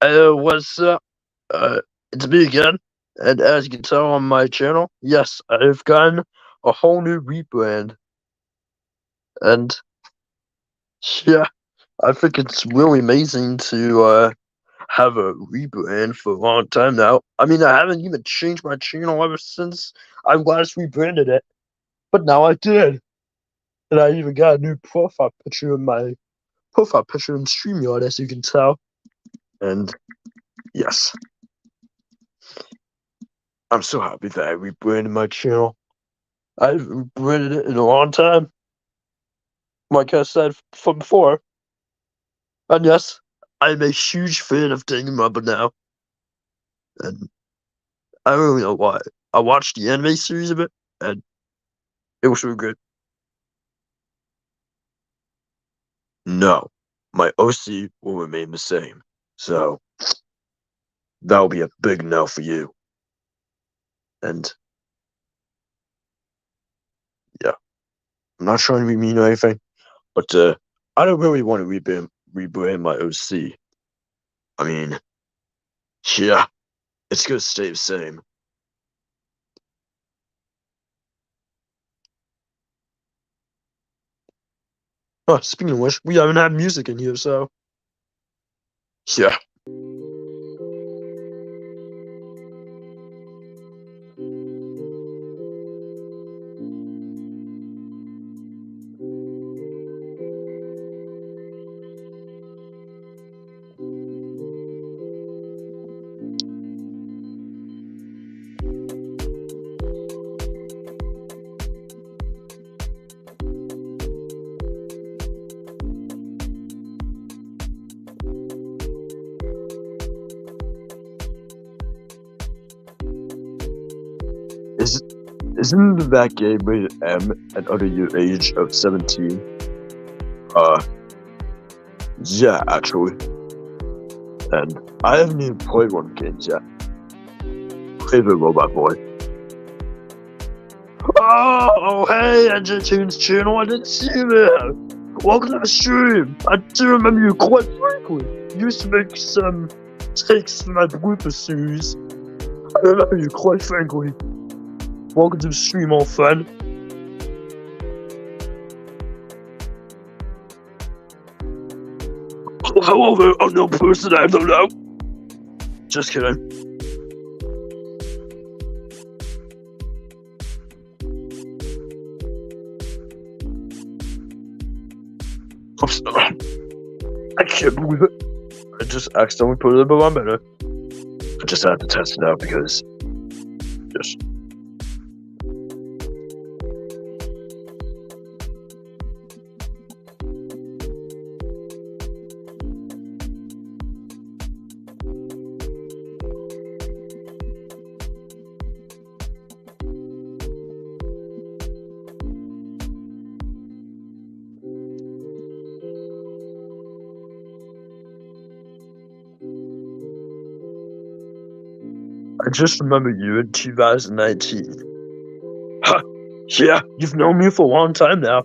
What's up? It's me again, and as you can tell on my channel, yes, I've gotten a whole new rebrand, and yeah, I think it's really amazing to have a rebrand for a long time now. I mean, I haven't even changed my channel ever since I last rebranded it, but now I did, and I even got a new profile picture in streamyard, as you can tell, and yes, I'm so happy that I rebranded my channel. I've read it in a long time, like I said from before. And yes, I'm a huge fan of Danganronpa now. And I don't really know why. I watched the anime series of it, and it was really good. No, my OC will remain the same. So, that'll be a big no for you. And, yeah, I'm not trying to be mean or anything, but I don't really want to rebrand my OC. I mean, yeah, it's gonna stay the same. Oh, speaking of which, we haven't had music in here, so yeah. Is Isn't that game rated M and under your age of 17? Yeah, actually. And I haven't even played one of the games yet. Play the Robot Boy. Oh, hey, Tunes channel, I didn't see you there. Welcome to the stream. I do remember you quite frankly. You used to make some takes for my blooper series. I remember you quite frankly. Welcome to the stream, old friend. Oh, hello there, unknown person I don't know. Just kidding. I'm sorry. I can't believe it. I just accidentally put it in my better. I just had to test it out because just. I just remember you in 2019. Huh, yeah, you've known me for a long time now.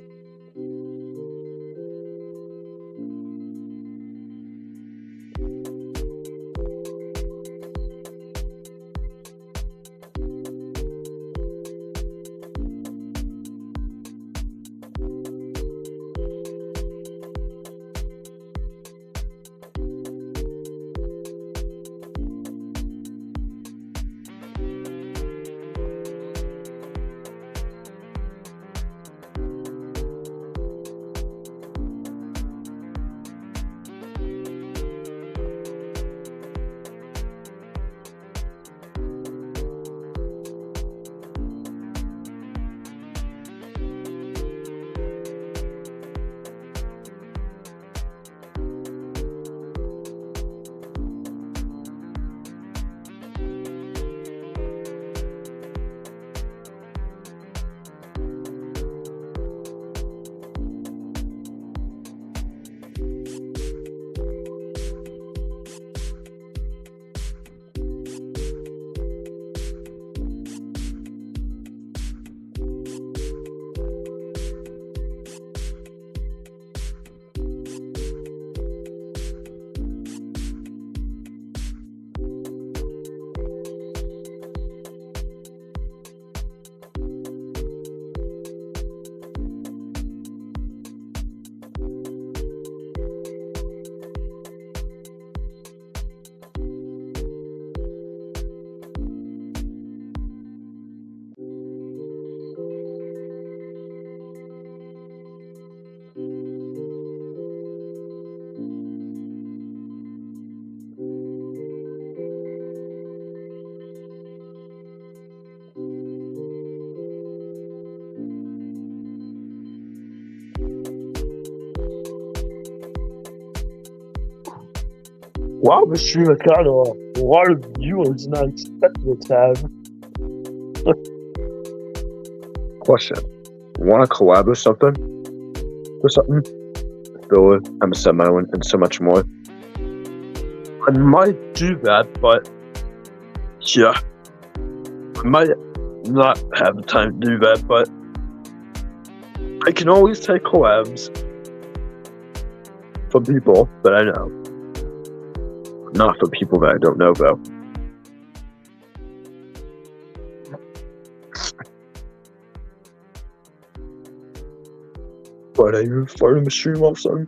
Wow, the streamer got a lot of viewers than I expected it to have. Question. Want to collab with something? Or something? Though I'm semi-island and so much more. I might do that, but yeah. I might not have the time to do that, but I can always take collabs from people that I know. Not for people that I don't know, though. But are you starting the stream also?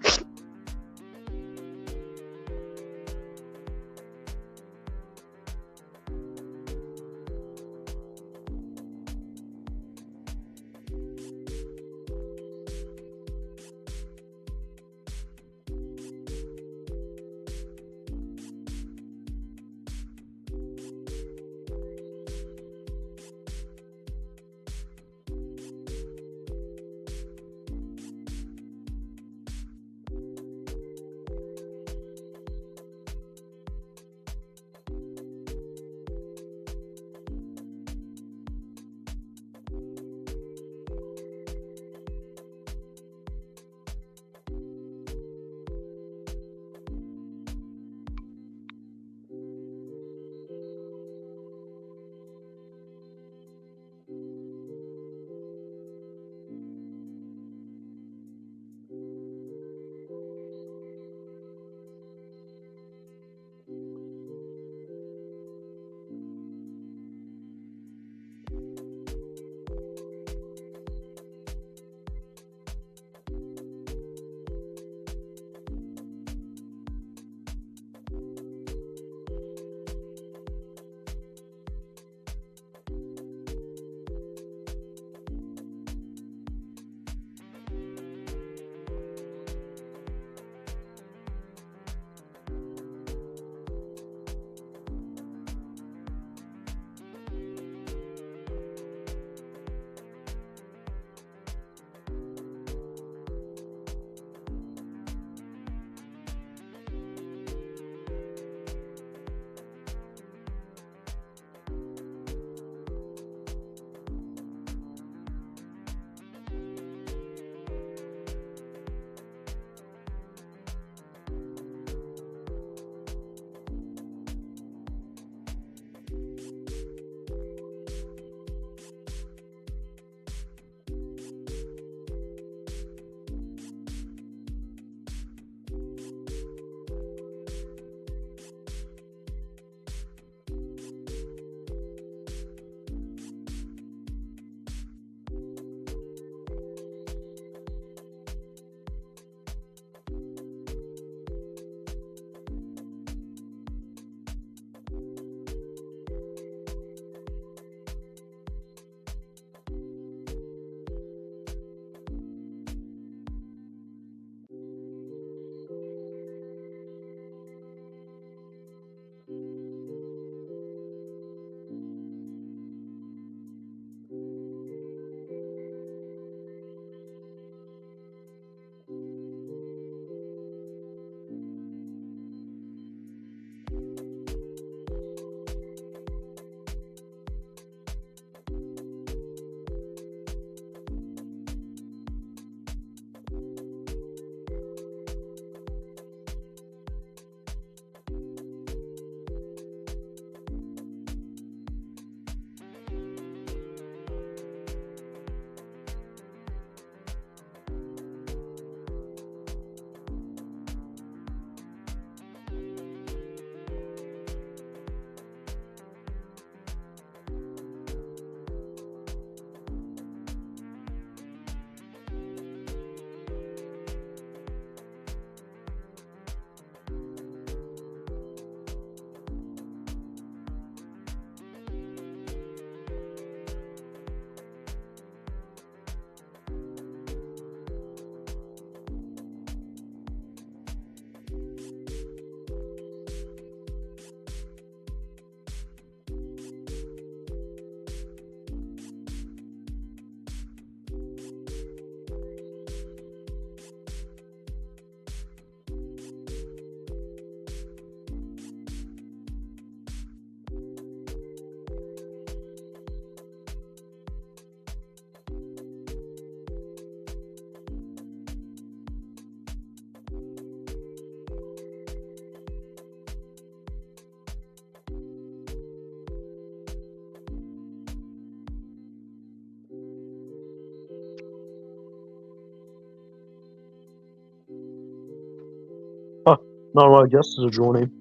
None of our guests are joining.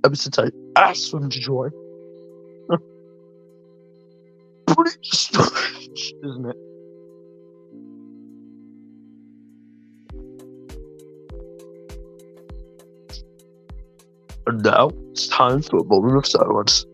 Ever since I asked them to join. Pretty strange, isn't it? And now it's time for a moment of silence.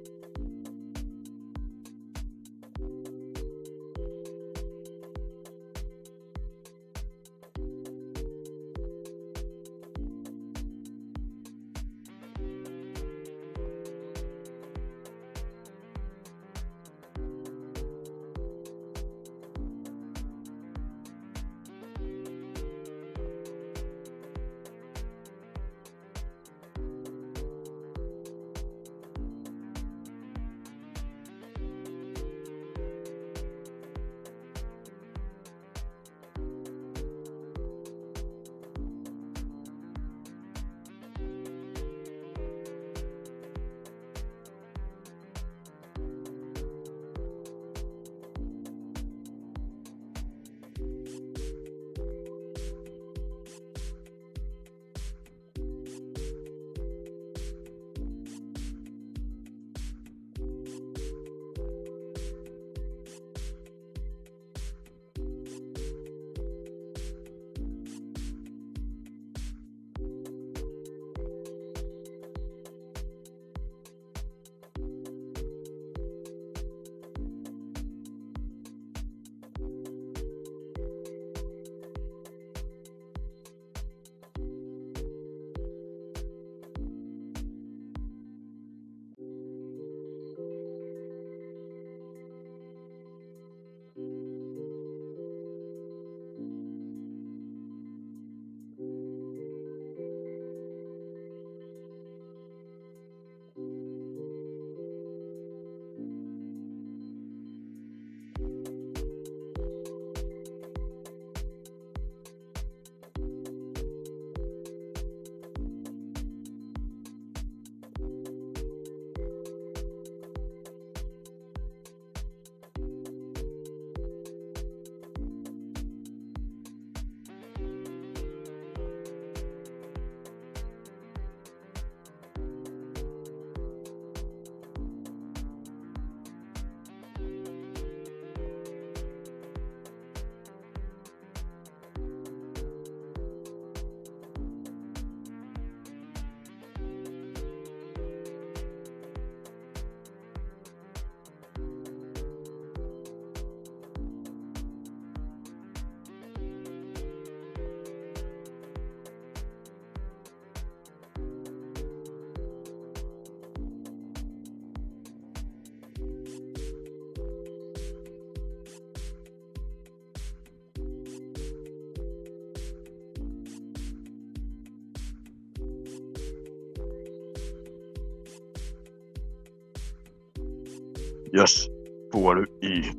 Yes, for what it is.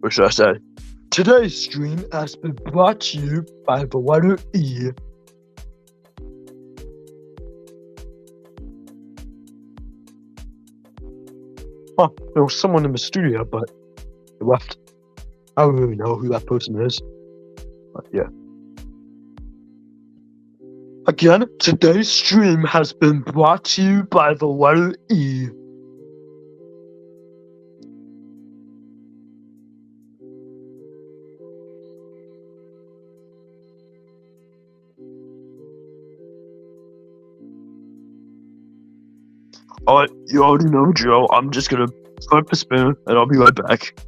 Or should I say, today's stream has been brought to you by the letter E. Oh, there was someone in the studio, but they left. I don't really know who that person is. But yeah. Again, today's stream has been brought to you by the letter E. Alright, you already know, Joe. I'm just gonna flip a spin and I'll be right back.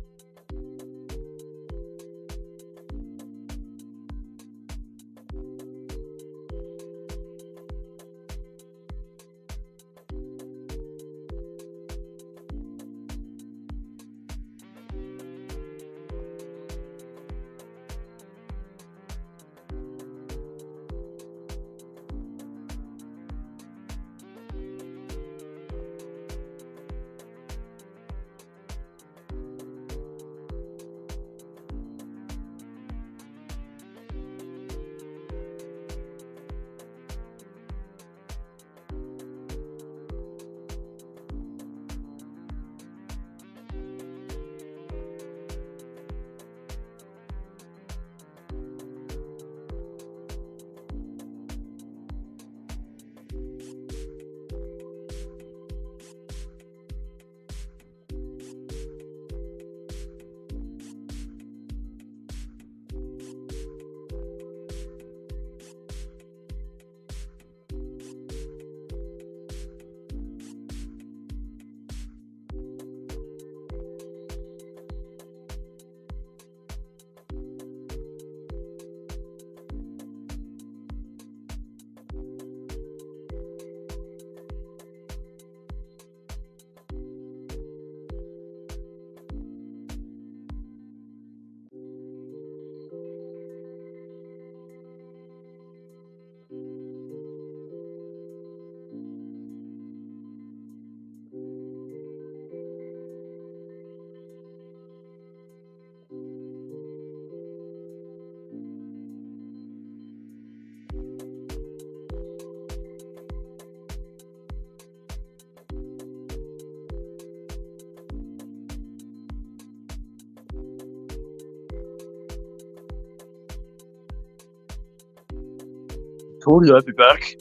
Totally, I'll be back.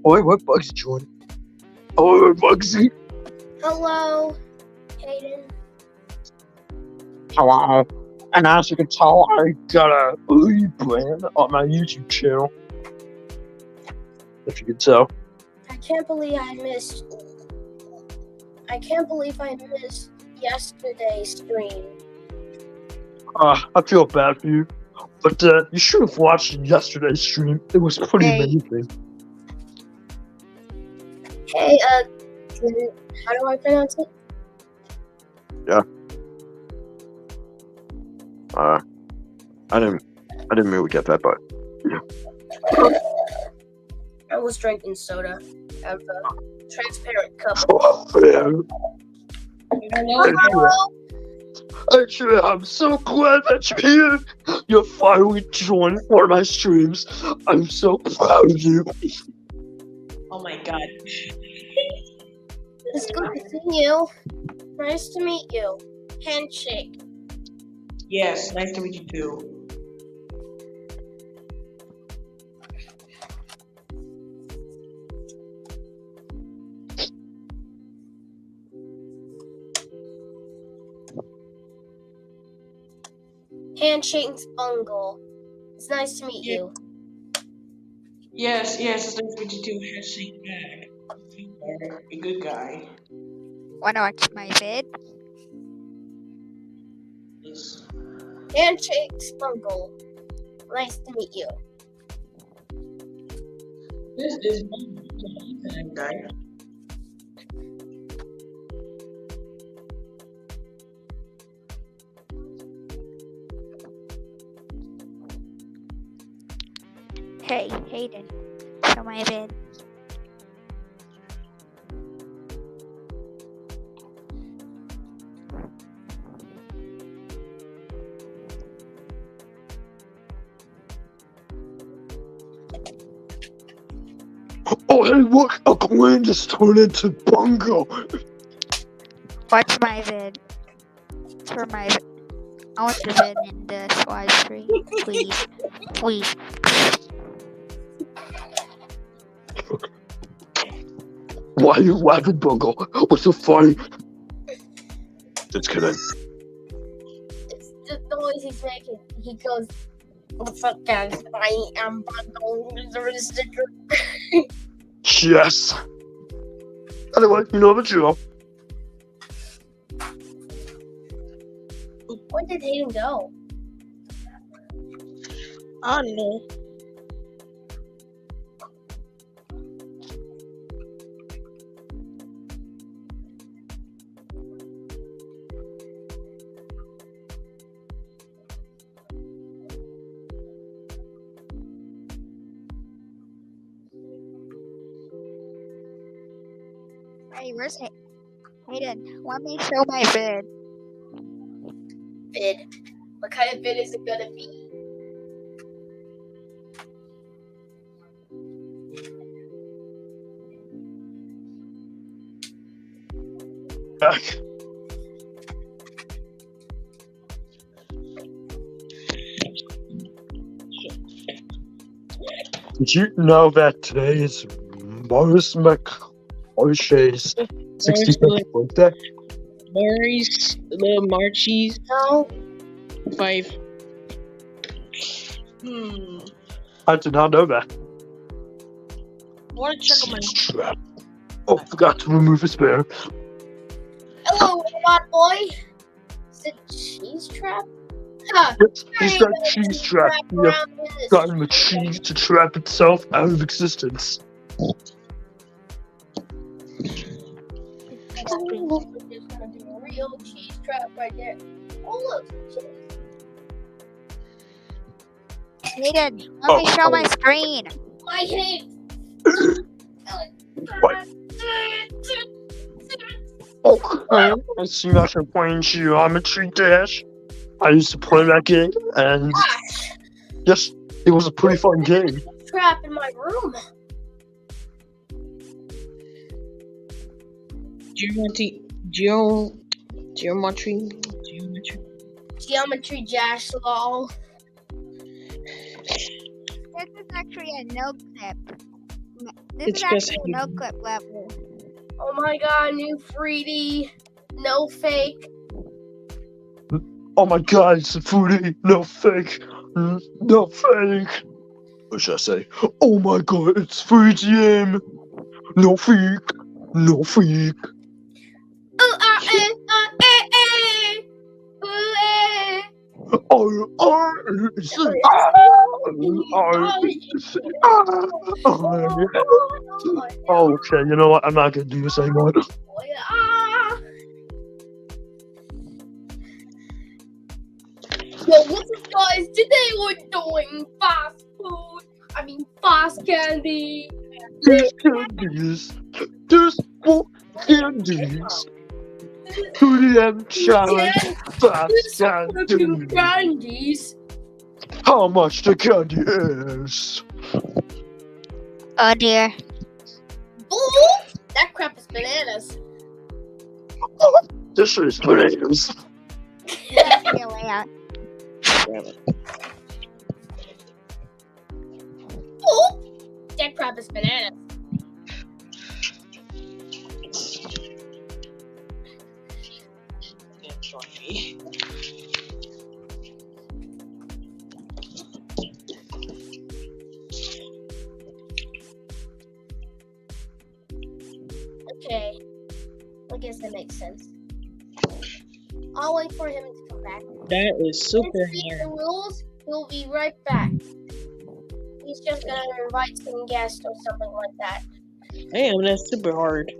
Oh, wait, what Bugsy joined? Oh, Bugsy. Hello, Hayden. Hello. And as you can tell, I got a rebrand on my YouTube channel. If you can tell. I can't believe I missed yesterday's stream. I feel bad for you. But you should have watched yesterday's stream. It was pretty amazing. Hey, how do I pronounce it? Yeah. I didn't really get that, but yeah. I was drinking soda out of a transparent cup. Oh, man. Actually, I'm so glad that you're here. You're finally joined one of my streams. I'm so proud of you. Oh my god. It's good to see you. Nice to meet you. Handshake. Yes, nice to meet you too. Handshake's bungle. It's nice to meet you. Yes, it's nice to meet you too. Handshake back. You are a good guy. Wanna watch my vid? Yes. Handshake's bungle. Nice to meet you. This is my guy. Hey, Hayden, show my vid. Oh, hey, look! A coin just turned into Bungo! Watch my vid. For my vid. I want the vid in the squad stream. Please. Please. Why are you laughing, Bungo? What's so funny? Just kidding. It's the noise he's making. He goes, "What's up, guys? I am Bungle. There's a sticker." Yes! Anyway, you know the drill. Where did Hayden go? I don't know. Hey, where's Hayden? Let me show my vid. Vid. What kind of vid is it gonna be? Back. Did you know that today is Morris McCoy's 65th birthday? Maurice, little Marchies, No. 5. I did not know that. I want to check on my. Trap. Oh, forgot to remove his bear. Hello, robot boy. Is it cheese trap? Huh. Yes, he's got cheese trap. We have gotten the cheese to trap itself out of existence. There's gonna be a real cheese trap right there. Oh look, cheese. Hayden, let me show my screen. My hate. What? Okay, I see that you're playing Geometry Dash. I used to play that game, and Gosh, yes, it was a pretty fun game. trap in my room. Geometry Dash lol. this is actually a no clip. This It's is just actually a no clip level. Oh my god, new 3D. No fake. Oh my god, it's a 3D, no fake, no fake. What should I say? Oh my god, it's 3DM, no fake, no fake. Okay, you know what? I'm not gonna do this anymore. Yo, what's up, guys? Today we're doing fast food. I mean, fast candy. There's candies. There's more candies. 2DM challenge. Fast candy. Candies. How much the candy is? Oh dear. Ooh, that crap is bananas. This is bananas. That's the layout. Ooh, that crap is bananas. Okay, I guess that makes sense. I'll wait for him to come back. That is super Speak the hard. rules. He'll be right back. He's just gonna invite some guests or something like that. Damn, that's super hard.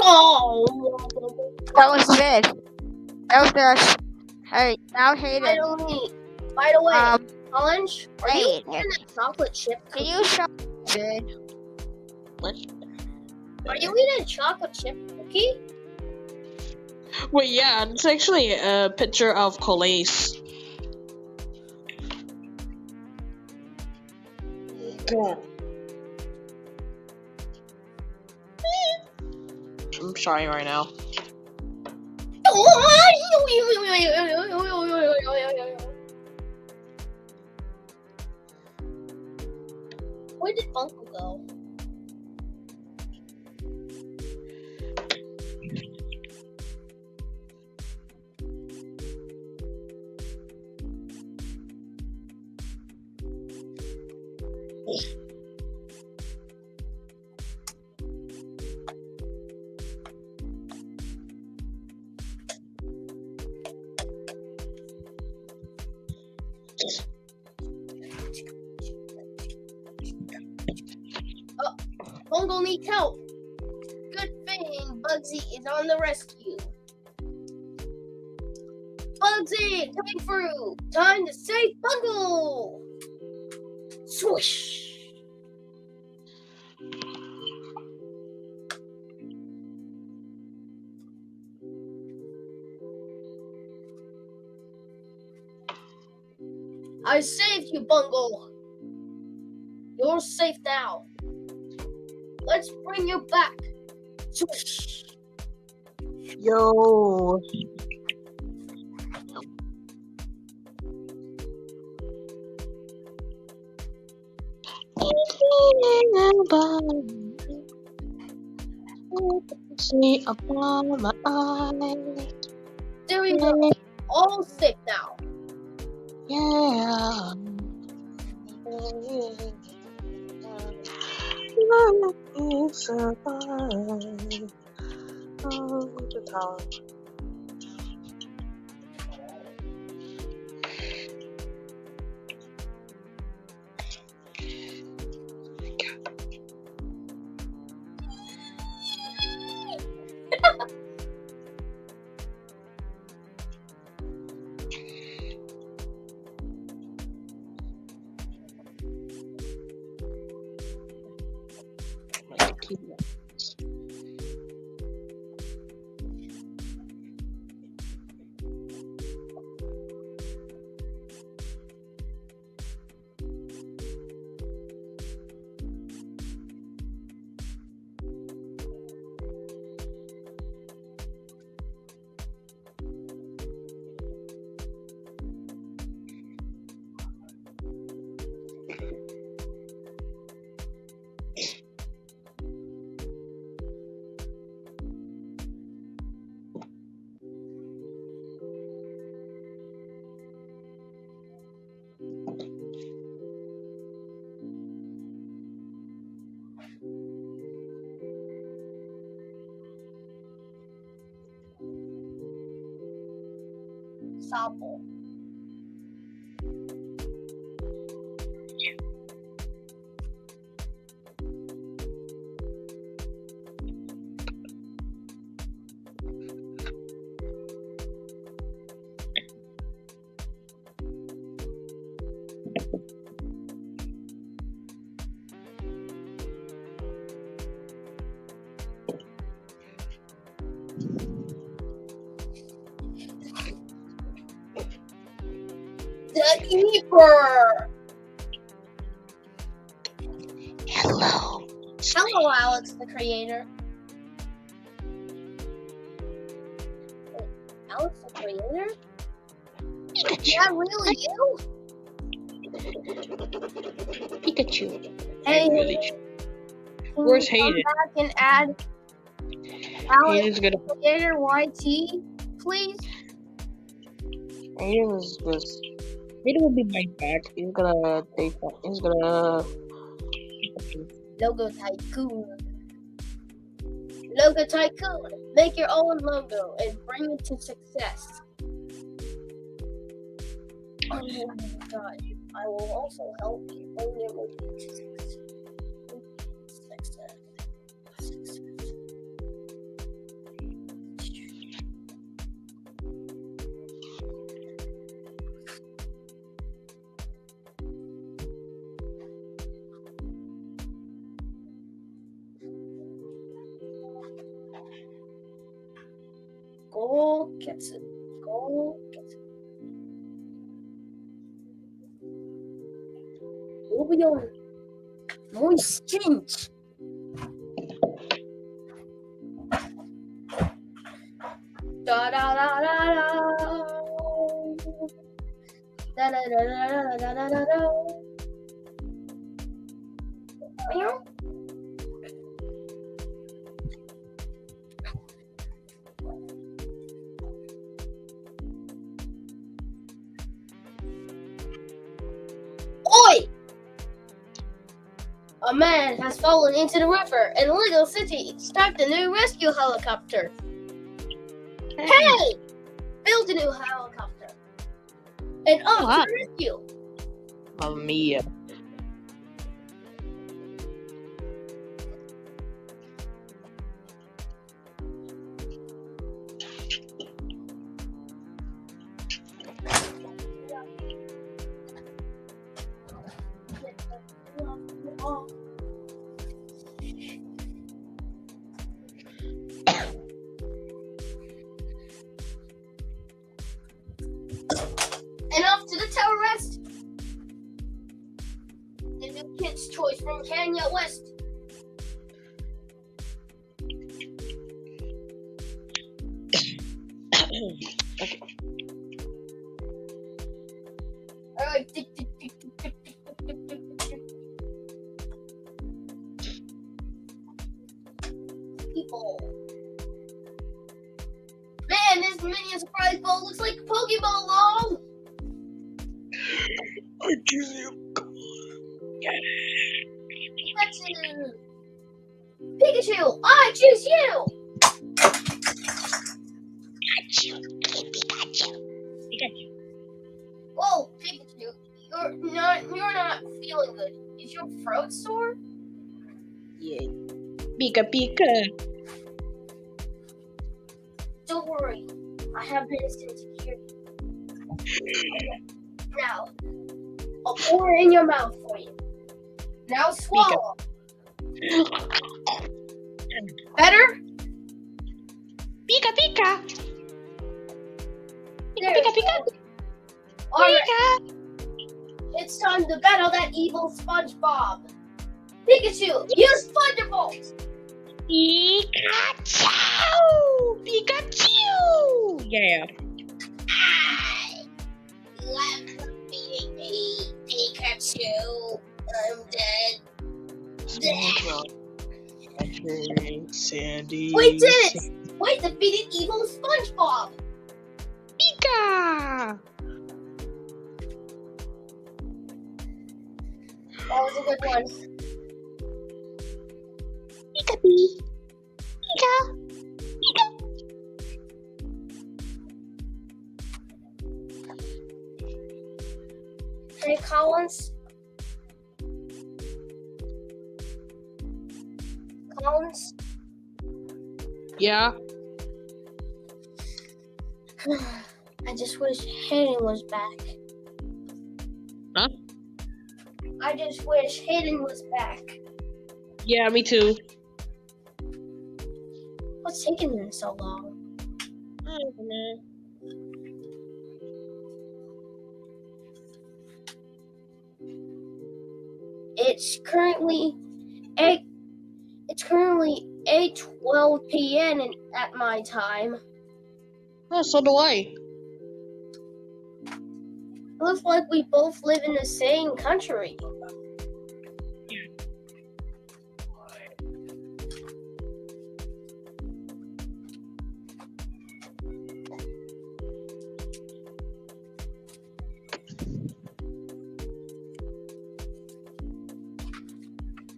Oh, That was good. That was good. Hey, now hate it. by the way, Um, Orange, are you wait. eating a chocolate chip Can cookie? you show good? What? Are you eating a chocolate chip cookie? Wait, yeah, it's actually a picture of Colace. God. I'm sorry right now. Where did Uncle go? Bungle needs help. Good thing Bugsy is on the rescue. Bugsy, coming through. Time to save Bungle. Swoosh. I saved you, Bungle. You're safe now. Let's bring you back. Swoosh. Yo. See upon my eyes. There we go. All safe now. Yeah. Supple. The Keeper. Hello. Hello, Alex, the creator. Wait, Alex, the creator? Pikachu. Is that really you? Pikachu. Hey, Really. can Where's you come Hayden? back and add Alex, Hayden's gonna. the creator, YT, please? Hayden will be right back. He's gonna take. He's gonna. Logo Tycoon. Logo Tycoon. Make your own logo and bring it to success. Oh my god. I will also help you bring your logo to success. Go gets it. Go gets it. Moving on. Moist change. Da da da da da. Da da da da da da da da. Meow. Oi! A man has fallen into the river in Little City. Start a new rescue helicopter. Hey! Build a new helicopter. And off What? to the rescue. Mamma mia. And off to the terrorist. The new Kid's Choice from Kanye West. Okay. Alright. People. Man, this minion surprise ball looks like a Pokeball long. I choose you. Pikachu! Pikachu, I choose you! Pikachu. Whoa, Pikachu, you're not feeling good. Is your throat sore? Yeah. Pika Pika. Don't worry, I have medicine to cure you. Now, I'll pour it in your mouth for you. Now swallow. Better? Pika Pika. There Pika you Pika. go. Alright, Pika. it's time to battle that evil SpongeBob. Pikachu, use Thunderbolt! Pikachu. Pikachu. Yeah. You have defeated me, Pikachu. I'm dead. Sandy. We did it! We defeated evil SpongeBob! Pika. That was a good one. Pika Pika. Pika. Hey, Collins. Collins. Yeah. I just wish Hayden was back. Huh? I just wish Hayden was back. Yeah, me too. What's taking them so long? I don't know. It's currently 8:12 p.m. at my time. Oh, so do I. It looks like we both live in the same country.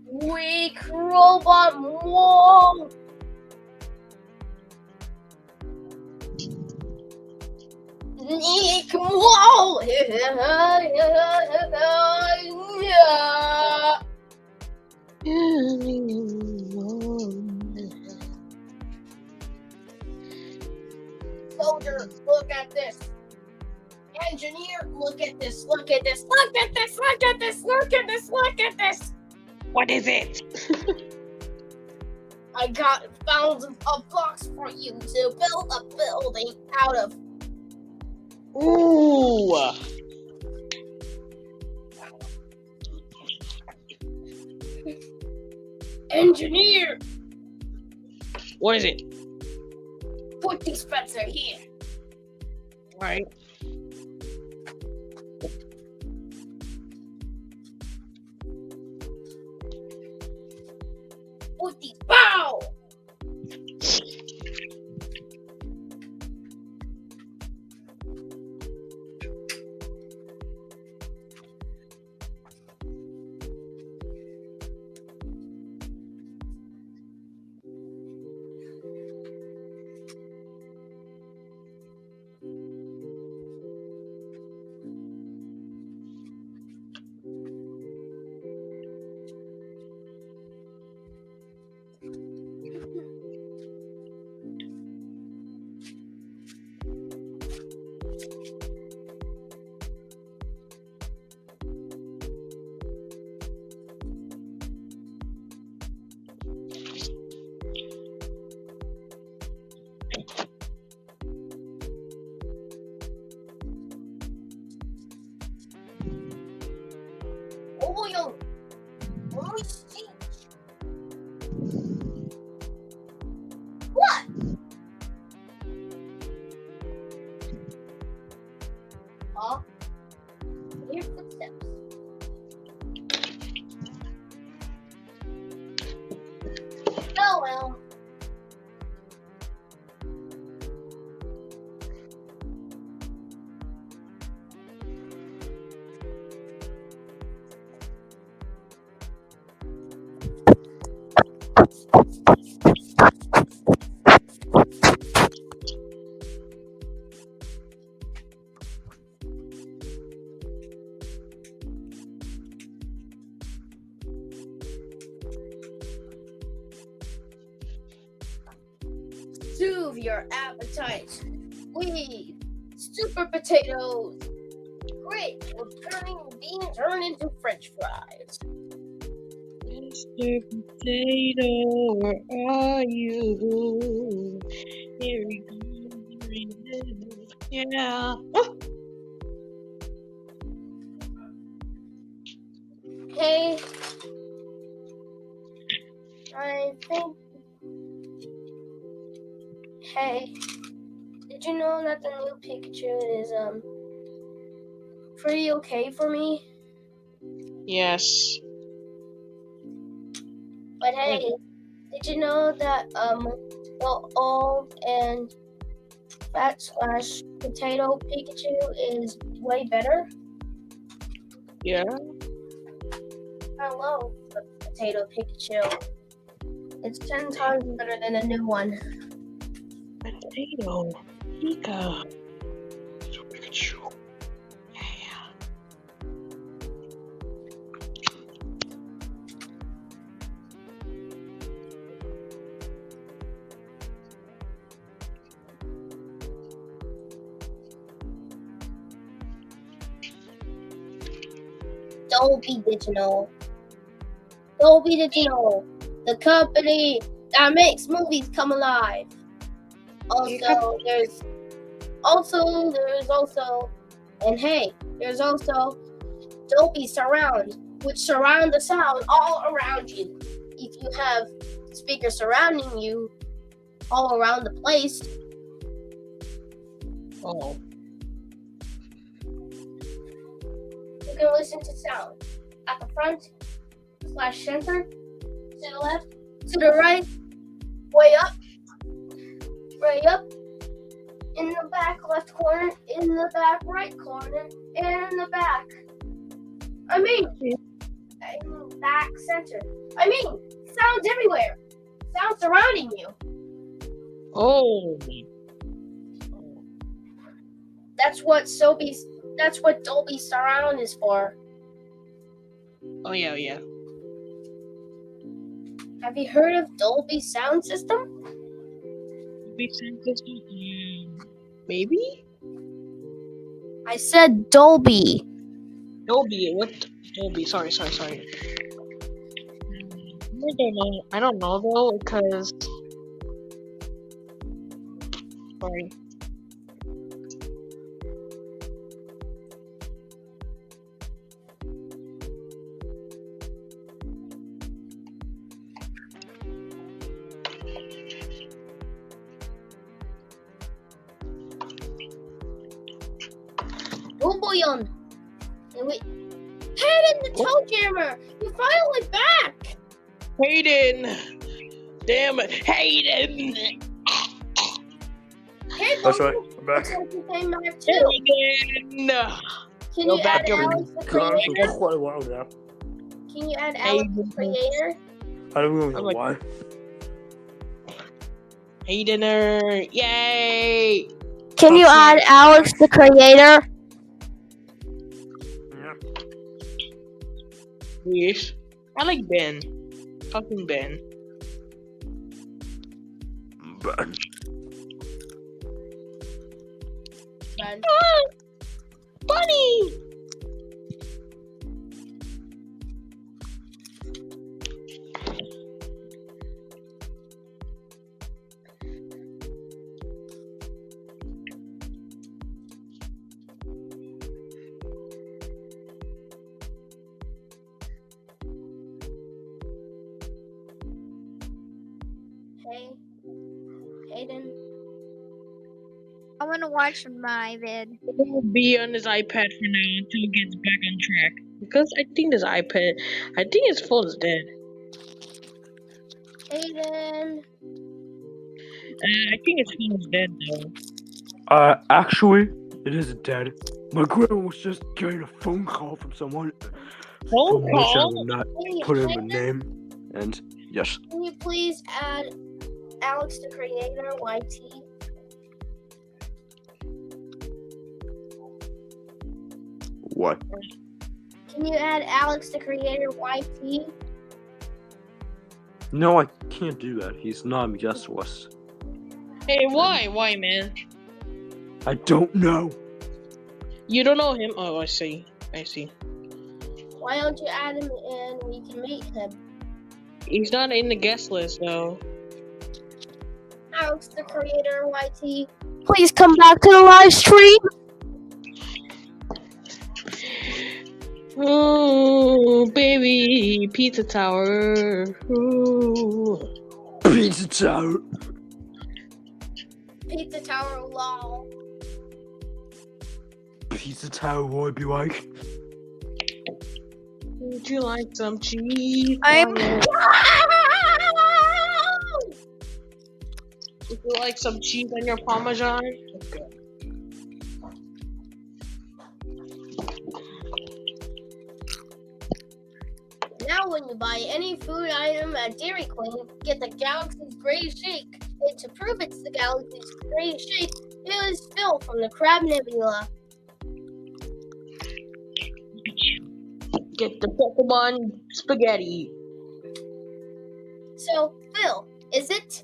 Weak robot, whoa! Weak, whoa! Soldier, look at this. Engineer, look at this, look at this, look at this, look at this, look at this, look at this. What is it? I got found a box for you to build a building out of. Ooh. Engineer, What is it? put the Spencer here. Alright. Put these bow. Oil. Moisty. What? Huh? Your footsteps. Oh well. Soothe your appetite. Please. Super potatoes. Great. Being turned into French fries. Mr. Potato, where are you? Here we go. Yeah. Hey. I think. Hey. Did you know that the new Pikachu is pretty okay for me? Yes. But hey, did you know that the old and fat / potato Pikachu is way better? Yeah. I love the potato Pikachu. It's 10 times better than the new one. Potato. Pika. Pikachu. Yeah. Dolby Digital. Dolby Digital, the company that makes movies come alive. There's also, and hey, there's also Dolby Surround, which surround the sound all around you. If you have speakers surrounding you all around the place, Oh. you can listen to sound at the front, / center, to the left, to the right, way up, in the back left corner, in the back right corner, and in the back. Back center. Sounds everywhere. Sounds surrounding you. Oh. That's what Dolby Surround is for. Oh yeah. Have you heard of Dolby Sound System? Maybe? I said Dolby. Dolby, what? Dolby, sorry. I don't know though, because... Sorry. Booboyon. Hayden the Toe Jammer! You're finally back! Hayden! Damn it, Hayden! Hey, That's right. I'm back. came back too. Hayden! Can Go you back add over Alex the Gone Creator? for quite a while now. Can you add Alex the Creator? I don't really know I'm like- why. Haydener! Yay! Can you add Alex the Creator? Yeah. Yes. I like Ben. Fucking Ben. But Bunny! Hey, Hayden. I want to watch my vid. He'll be on his iPad for now until he gets back on track. Because I think his iPad, his phone is dead. Hayden. I think his phone is dead though. actually, it isn't dead. My grandma was just getting a phone call from someone. Phone From which I call? will not Hey, put in the Hayden, name. And yes, can you please add Alex the Creator, YT? what? Can you add Alex the Creator, YT? No, I can't do that. He's not on the guest list. Hey, why? Why, man? I don't know. You don't know him? Oh, I see. Why don't you add him and we can meet him? He's not in the guest list though. Alex the Creator, YT. Please come back to the live stream. Ooh, baby, pizza tower. Ooh. Pizza Tower. Pizza Tower, lol. Pizza Tower would be like. Would you like some cheese? I'm- Would you like some cheese on your Parmesan? Okay. Now when you buy any food item at Dairy Queen, get the Galaxy's Greatest Shake. And to prove it's the Galaxy's Greatest Shake, it was Phil from the Crab Nebula. Get the Pokemon spaghetti. So, Phil, is it?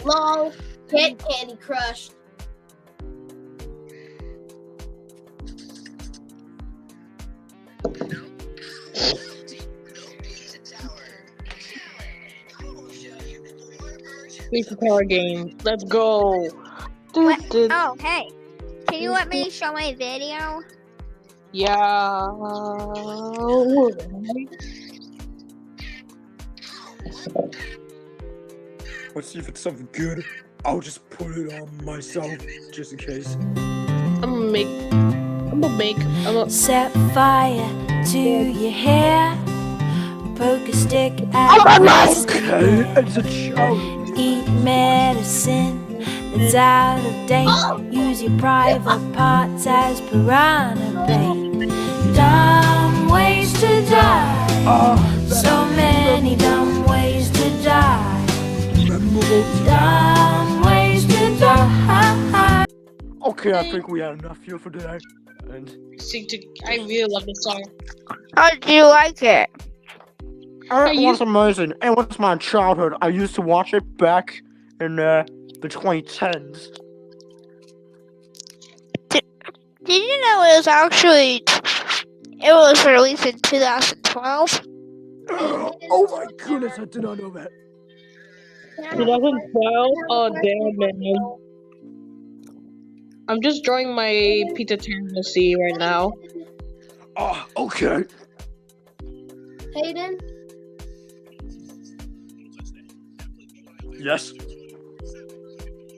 Lol. Get Candy Crush. It's a power game. Let's go. What? Oh, hey. Can you let me show my video? Yeah. Let's see if it's something good. I'll just put it on myself, just in case. I'm gonna make. Set fire to your hair. Poke a stick at Okay, it's a joke. Eat medicine that's out of date. Use your private parts as piranha bait. Dumb ways to die. So many dumb ways to die. Dumb ways to die. Okay, I think we had enough here for today. And I really love this song. How did you like it? it was amazing. It was my childhood. I used to watch it back in the 2010s. Did you know it was released in 2012? Oh my goodness, I did not know that. 2012? Oh, damn, man. I'm just drawing my Peter Tanasi right now. Oh, okay. Hayden, Yes.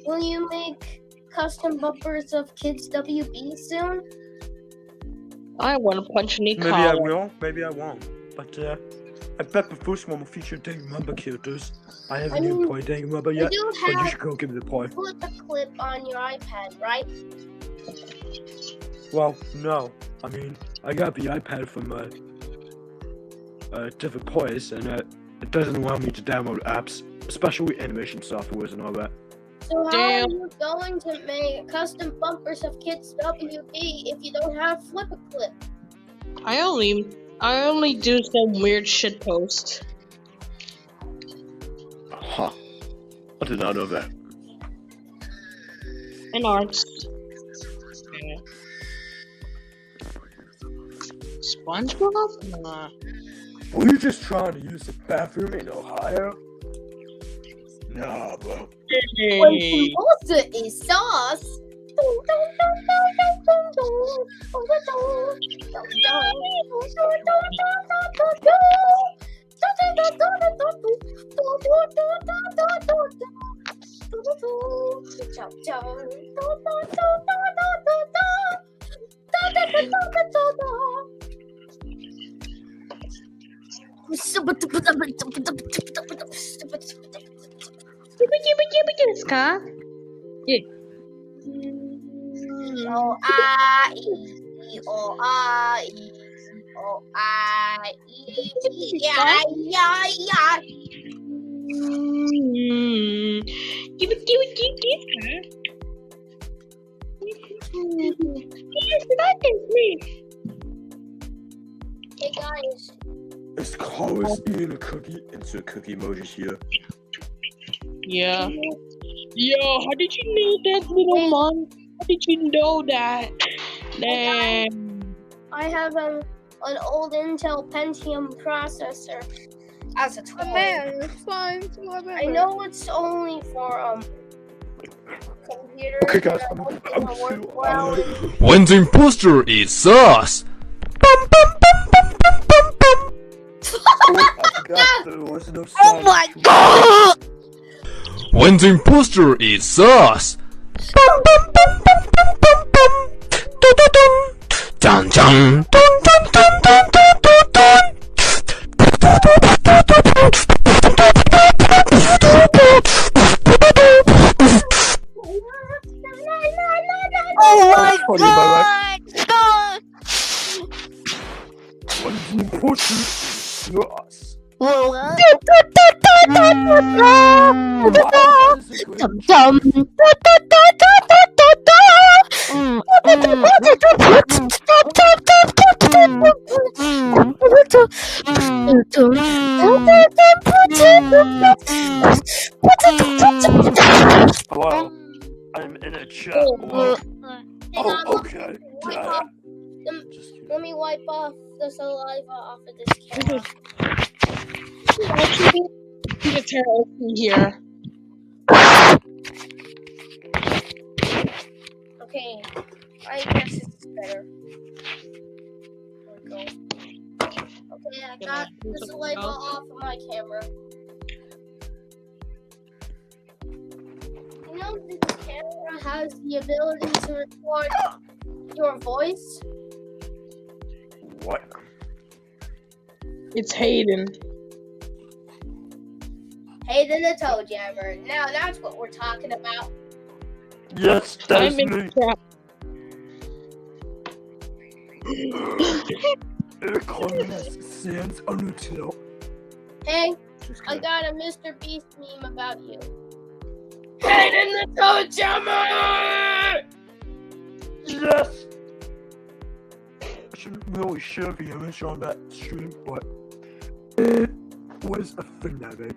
will you make custom bumpers of Kids WB soon? I want to punch Nick. Maybe I will, maybe I won't. But I bet the first one will feature Dang Rumba characters. I haven't even played Dang Rumba yet, You but you have should go give it a play. flip a clip on your iPad, right? Well, no. I mean, I got the iPad from different place, and it doesn't allow me to download apps, especially animation softwares and all that. So how Damn. are you going to make custom bumpers of Kids WB if you don't have flip a clip? I only do some weird shit post. Huh. I did not know that. And arts. Yeah. SpongeBob? Nah. Were you just trying to use the bathroom in Ohio? Nah, bro. When Hey. salsa is sauce. O I E O I E O I E yeah yeah yeah. Give it, Hey guys, Is Chloe's eating a cookie? Insert cookie emojis here. Yeah. Yo, how did you know that, little mom? How did you know that? Damn. I have an old Intel Pentium processor as a toy. I know it's only for computers. Okay, guys, that I'm don't too work well. When the imposter is sus. I forgot there was no sound. Oh my god! When the imposter is sus. Dun dun dun dun dun dun dun dun. Oh my Funny, by god! When the imposter is sus. in a chat. Oh, Hang on, Okay. wipe off Just kidding. let me wipe off the saliva off of this camera. actually, need to turn OP here. Okay, I guess it's better. There we go. Okay, I got the saliva off of my camera. You know this camera has the ability to record your voice? What? It's Hayden. Hayden the Toe Jammer. Now that's what we're talking about. Yes, that's I'm in me. trap. Sans untitled. Hey, Just I kidding. got a Mr. Beast meme about you. Hayden the Toe Jammer! Yes! I shouldn't really share the image on that stream, but it was a thing that day.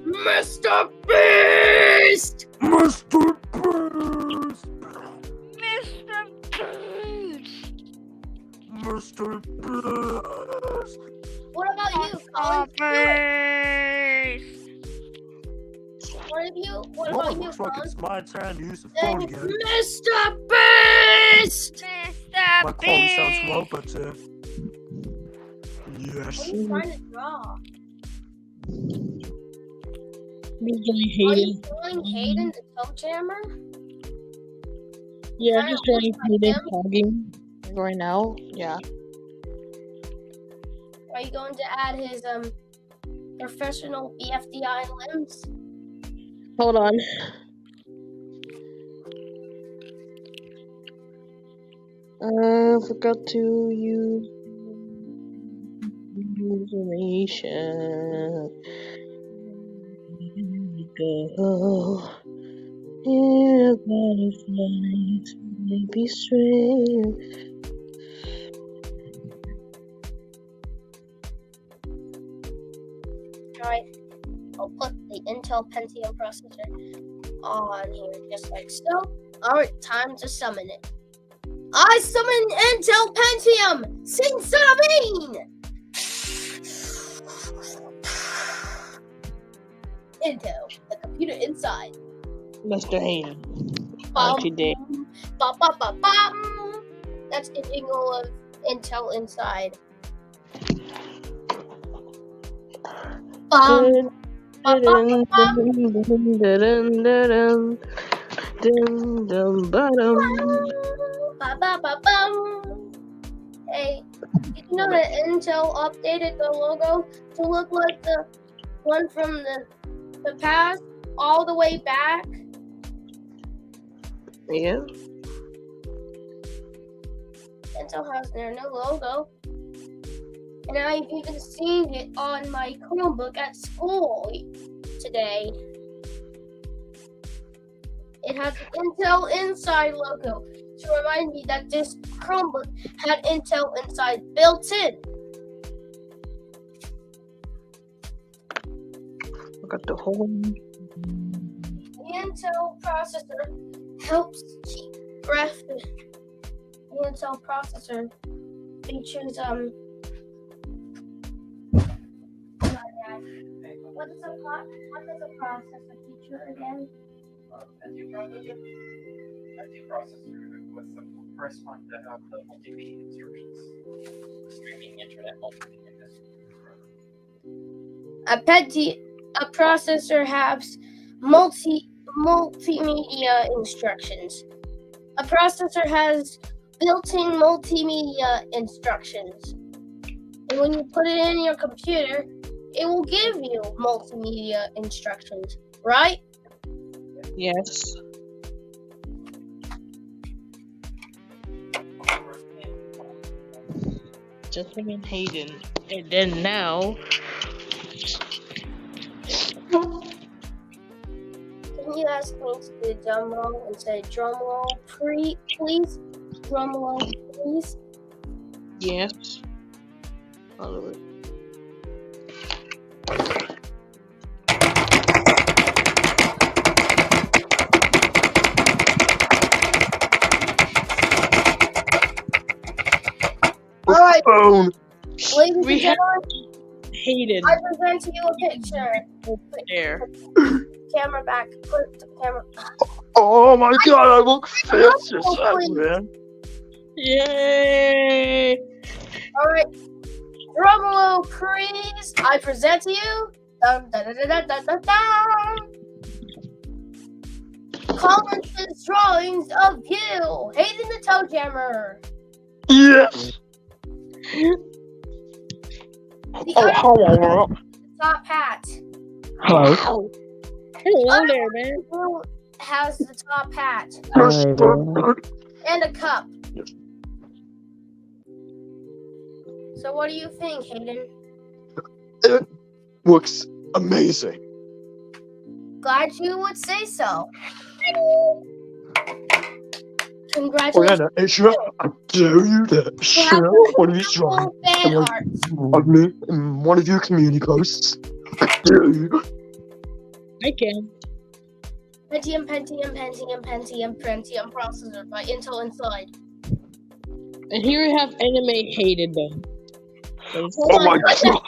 Mr. Beast! Mr. Beast! Mr. Beast! Mr. Beast! What about you, Oh, Colin? Beast! What Well, about it you, looks like Colin? it's my turn to use the Then phone it's again. Mr. Beast! Mr. My quality sounds low, Beast! but yes. What are you trying to draw? He's doing Are you Hayden. drawing Hayden the Toe Jammer? Yeah, Kinda just drawing looks like Hayden him. talking right now. Yeah. Are you going to add his professional BFDI limbs? Hold on. Forgot to use information. Go. In a butterfly to maybe straight. Alright, I'll put the Intel Pentium processor on here just like so. Alright, time to summon it. I summon Intel Pentium! Sing Sabine! Intel, the computer inside. Mr. Hayden. Bum, What you did. bum, bum, bum, bum. That's the jingle of Intel inside. Bum, bum, bum, bum. Ba, ba, ba, bum. Hey, did you know that Intel updated the logo to look like the one from the past all the way back? Yeah. Intel has their new logo. And I've even seen it on my Chromebook at school today. It has the Intel Inside logo to remind me that this Chromebook had Intel Inside built in. I got the whole. The Intel processor helps keep graphics. The Intel processor features what does a processor feature again? Pentium processor was the first one to have the multimedia instructions, streaming internet multimedia. A processor has multimedia instructions. A processor has built-in multimedia instructions. And when you put it in your computer, it will give you multimedia instructions, right? Yes. Just him and Hayden. And then now. Can you ask me to do a drum roll and say drum roll, please? Drum roll, please. Yes. All of it. phone. Ladies We and have gentlemen, hated I present to you a picture. there. Camera back. Put the camera. Oh my god, I look fierce as heck, man. Yay! All right. Drum roll, please. I present to you. Dun, dun, dun, dun, dun, dun, dun. Collins's drawings of you, Hayden the Toe Jammer. Yes. The Oh, other hello. top hat. Hello. Hello there, man. Who has the top hat and a cup? So what do you think, Hayden? It looks amazing. Glad you would say so. Oh, Congratulations. yeah, it's sure. I dare you to share one of these drawings Fan art. of me in one of your community posts. I dare you. I can. Pentium processor by Intel Inside. And here we have anime hated them. Oh my god.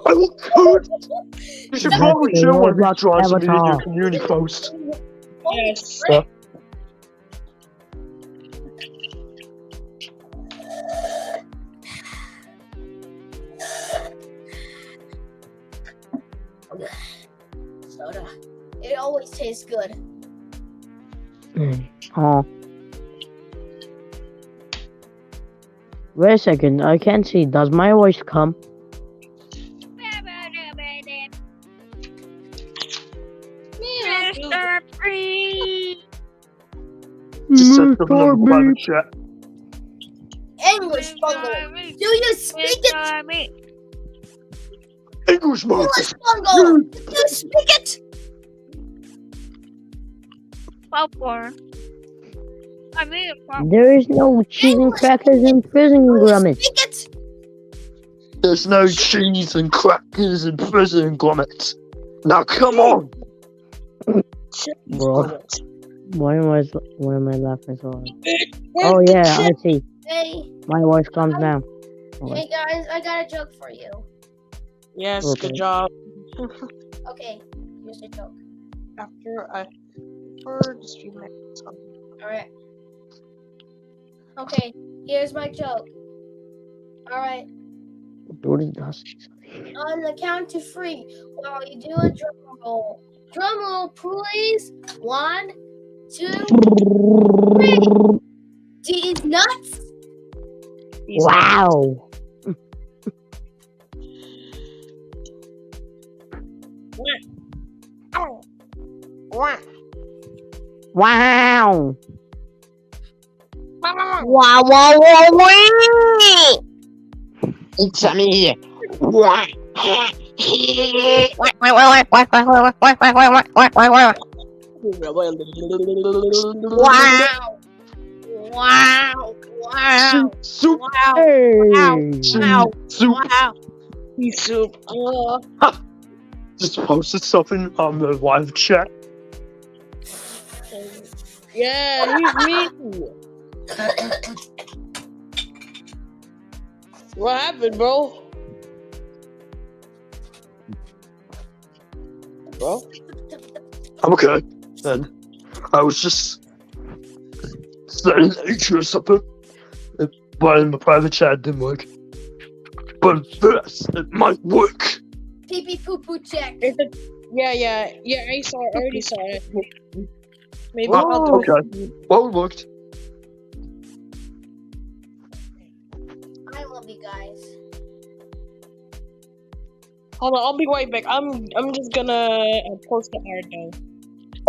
I look good. You should probably share one of these drawings of me in your community post. Yes. Yeah. Soda. It always tastes good. Oh. Wait a second, I can't see. Does my voice come? Mr. Free. Just send them in the private chat. English bungle. Do you speak it? English mode. English bungle. Do you speak it? Popcorn. I made a popcorn. There is no cheese and crackers in prison, Gromit. Speak it. There's no cheese and crackers in prison, Gromit. Now come on. Bro. Why am I laughing so hard? Oh yeah, I see. Hey, My voice comes now. hey guys, I got a joke for you. Yes, Okay. good job. Okay, here's the joke. After I heard the stream next time. Alright. Okay, here's my joke. Alright. What is that? On the count to 3, while you do a drum roll. Drum roll, please. 1, 2, 3. These nuts. Wow. Wow. Wow, wow, wow, wow. It's me. Wow. Wow. Wow. Soup. Hey. Soup. Pea soup. Just posted something on the live chat. Yeah, he's me. What happened, bro? Bro? I'm okay. And I was just saying nature or something. But in the private chat it didn't work. But this, it might work. Pee pee poo poo check. Yeah, I saw it. I already saw it. Maybe Oh, I'll do okay. it. Well, it worked. I love you guys. Hold on, I'll be right back. I'm just gonna post the art though.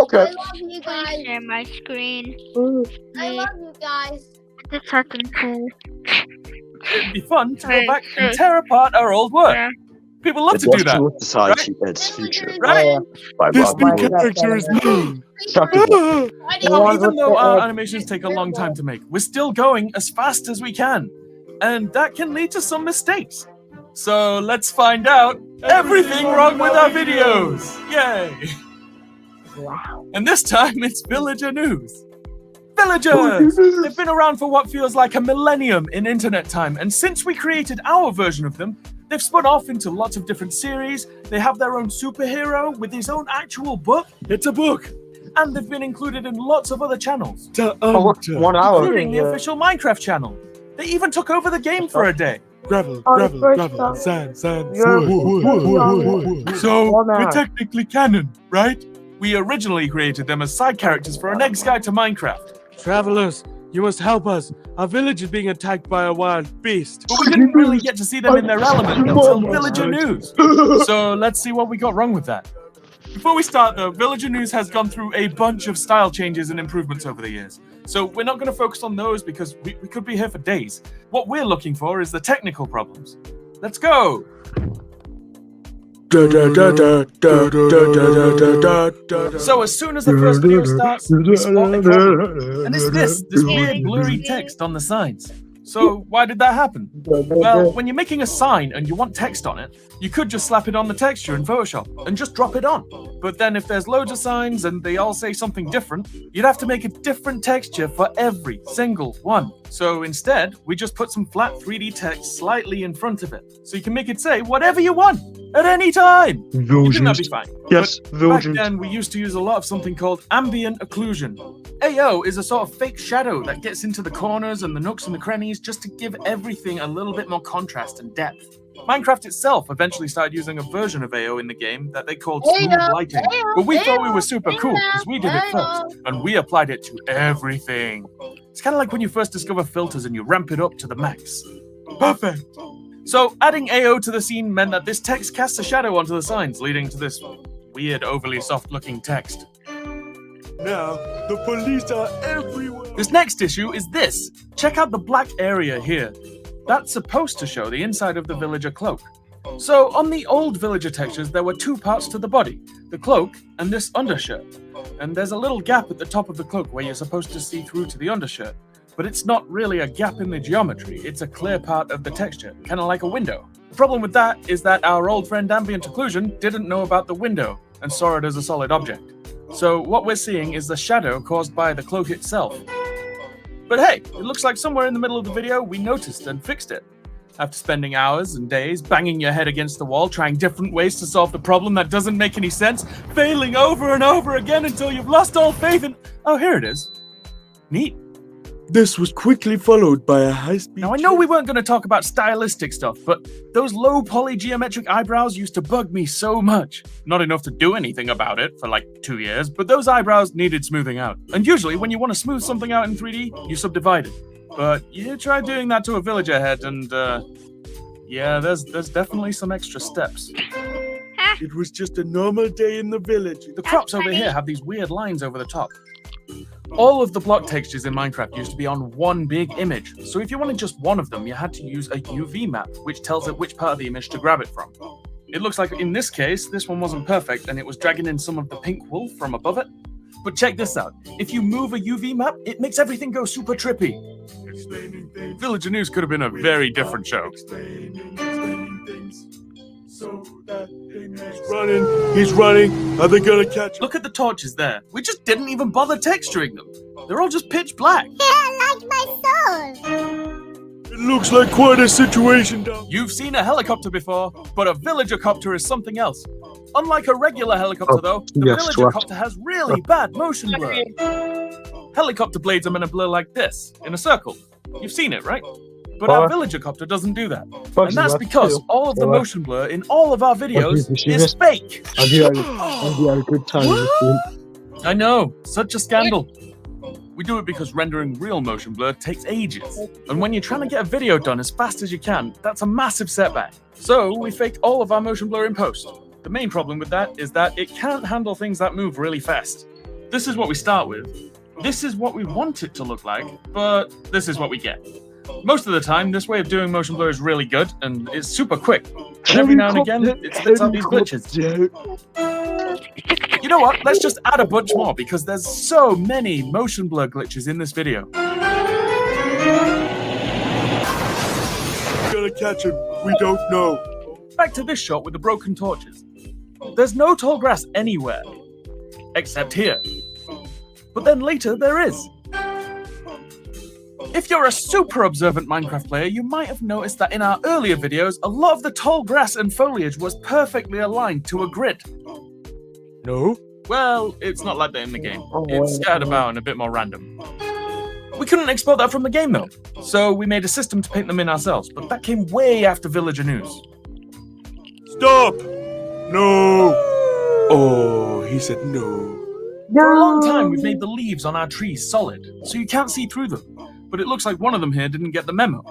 Okay. I love you guys. Share my screen. I love you guys. The second two. It'd be fun to go back and tear apart our old work. People love to do that. Society and its future. Right? By This Rob new Moore. character is me. Even though our animations take a long time to make, we're still going as fast as we can. And that can lead to some mistakes. So let's find out everything wrong with our videos. Yay! Wow. And this time it's villager news. Villagers! They've been around for what feels like a millennium in internet time, and since we created our version of them, they've spun off into lots of different series. They have their own superhero with his own actual book. It's a book! And they've been included in lots of other channels. 1 hour. Including the official Minecraft channel. They even took over the game for a day. Gravel, sand, wood. So, we're technically canon, right? We originally created them as side characters for an Eggs Guide to Minecraft. Travelers, you must help us. Our village is being attacked by a wild beast. But we didn't really get to see them in their element until Villager News. So let's see what we got wrong with that. Before we start though, Villager News has gone through a bunch of style changes and improvements over the years. So we're not going to focus on those because we could be here for days. What we're looking for is the technical problems. Let's go! So as soon as the first video starts, we spot a problem. And it's this weird blurry text on the signs. So why did that happen? Well, when you're making a sign and you want text on it, you could just slap it on the texture in Photoshop and just drop it on. But then if there's loads of signs and they all say something different, you'd have to make a different texture for every single one. So instead, we just put some flat 3D text slightly in front of it. So you can make it say whatever you want at any time. You think that'd be fine. Yes, but back then we used to use a lot of something called ambient occlusion. AO is a sort of fake shadow that gets into the corners and the nooks and the crannies just to give everything a little bit more contrast and depth. Minecraft itself eventually started using a version of AO in the game that they called smooth lighting. But we thought we were super cool because we did it first, and we applied it to everything. It's kind of like when you first discover filters and you ramp it up to the max. Perfect! So adding AO to the scene meant that this text casts a shadow onto the signs, leading to this weird, overly soft-looking text. Now, the police are everywhere. This next issue is this. Check out the black area here. That's supposed to show the inside of the villager cloak. So on the old villager textures, there were two parts to the body, the cloak and this undershirt. And there's a little gap at the top of the cloak where you're supposed to see through to the undershirt. But it's not really a gap in the geometry, it's a clear part of the texture, kind of like a window. The problem with that is that our old friend Ambient Occlusion didn't know about the window and saw it as a solid object. So what we're seeing is the shadow caused by the cloak itself. But hey, it looks like somewhere in the middle of the video we noticed and fixed it. After spending hours and days banging your head against the wall, trying different ways to solve the problem that doesn't make any sense, failing over and over again until you've lost all faith in... Oh, here it is. Neat. This was quickly followed by a high-speed... Now, I know we weren't going to talk about stylistic stuff, but those low poly geometric eyebrows used to bug me so much. Not enough to do anything about it for like 2 years, but those eyebrows needed smoothing out. And usually, when you want to smooth something out in 3D, you subdivide it. But you try doing that to a villager head, and yeah, there's definitely some extra steps. It was just a normal day in the village. The crops over here have these weird lines over the top. All of the block textures in Minecraft used to be on one big image, so if you wanted just one of them, you had to use a UV map, which tells it which part of the image to grab it from. It looks like in this case, this one wasn't perfect, and it was dragging in some of the pink wool from above it. But check this out, if you move a UV map, it makes everything go super trippy. Villager News could have been a very different show. He's running. Are they gonna catch him? Look at the torches there. We just didn't even bother texturing them. They're all just pitch black. Like my soul. It looks like quite a situation down. You've seen a helicopter before, but a villager copter is something else. Unlike a regular helicopter, though, the villager copter has really bad motion blur. Helicopter blades are meant to blur like this, in a circle. You've seen it, right? But our villager copter doesn't do that. And that's because all of the motion blur in all of our videos is fake. Have you had a good time with this? I know, such a scandal. We do it because rendering real motion blur takes ages. And when you're trying to get a video done as fast as you can, that's a massive setback. So we faked all of our motion blur in post. The main problem with that is that it can't handle things that move really fast. This is what we start with. This is what we want it to look like, but this is what we get. Most of the time, this way of doing motion blur is really good, and it's super quick. And every now and again, it spits out these glitches. You know what? Let's just add a bunch more, because there's so many motion blur glitches in this video. Gonna catch him. We don't know. Back to this shot with the broken torches. There's no tall grass anywhere, except here. But then later there is. If you're a super observant Minecraft player, you might have noticed that in our earlier videos, a lot of the tall grass and foliage was perfectly aligned to a grid. No? Well, it's not like that in the game. Oh, It's scattered about and a bit more random. We couldn't export that from the game though, so we made a system to paint them in ourselves, but that came way after Villager News. Stop! No! Oh, he said no. For a long time, we've made the leaves on our trees solid, so you can't see through them. But it looks like one of them here didn't get the memo.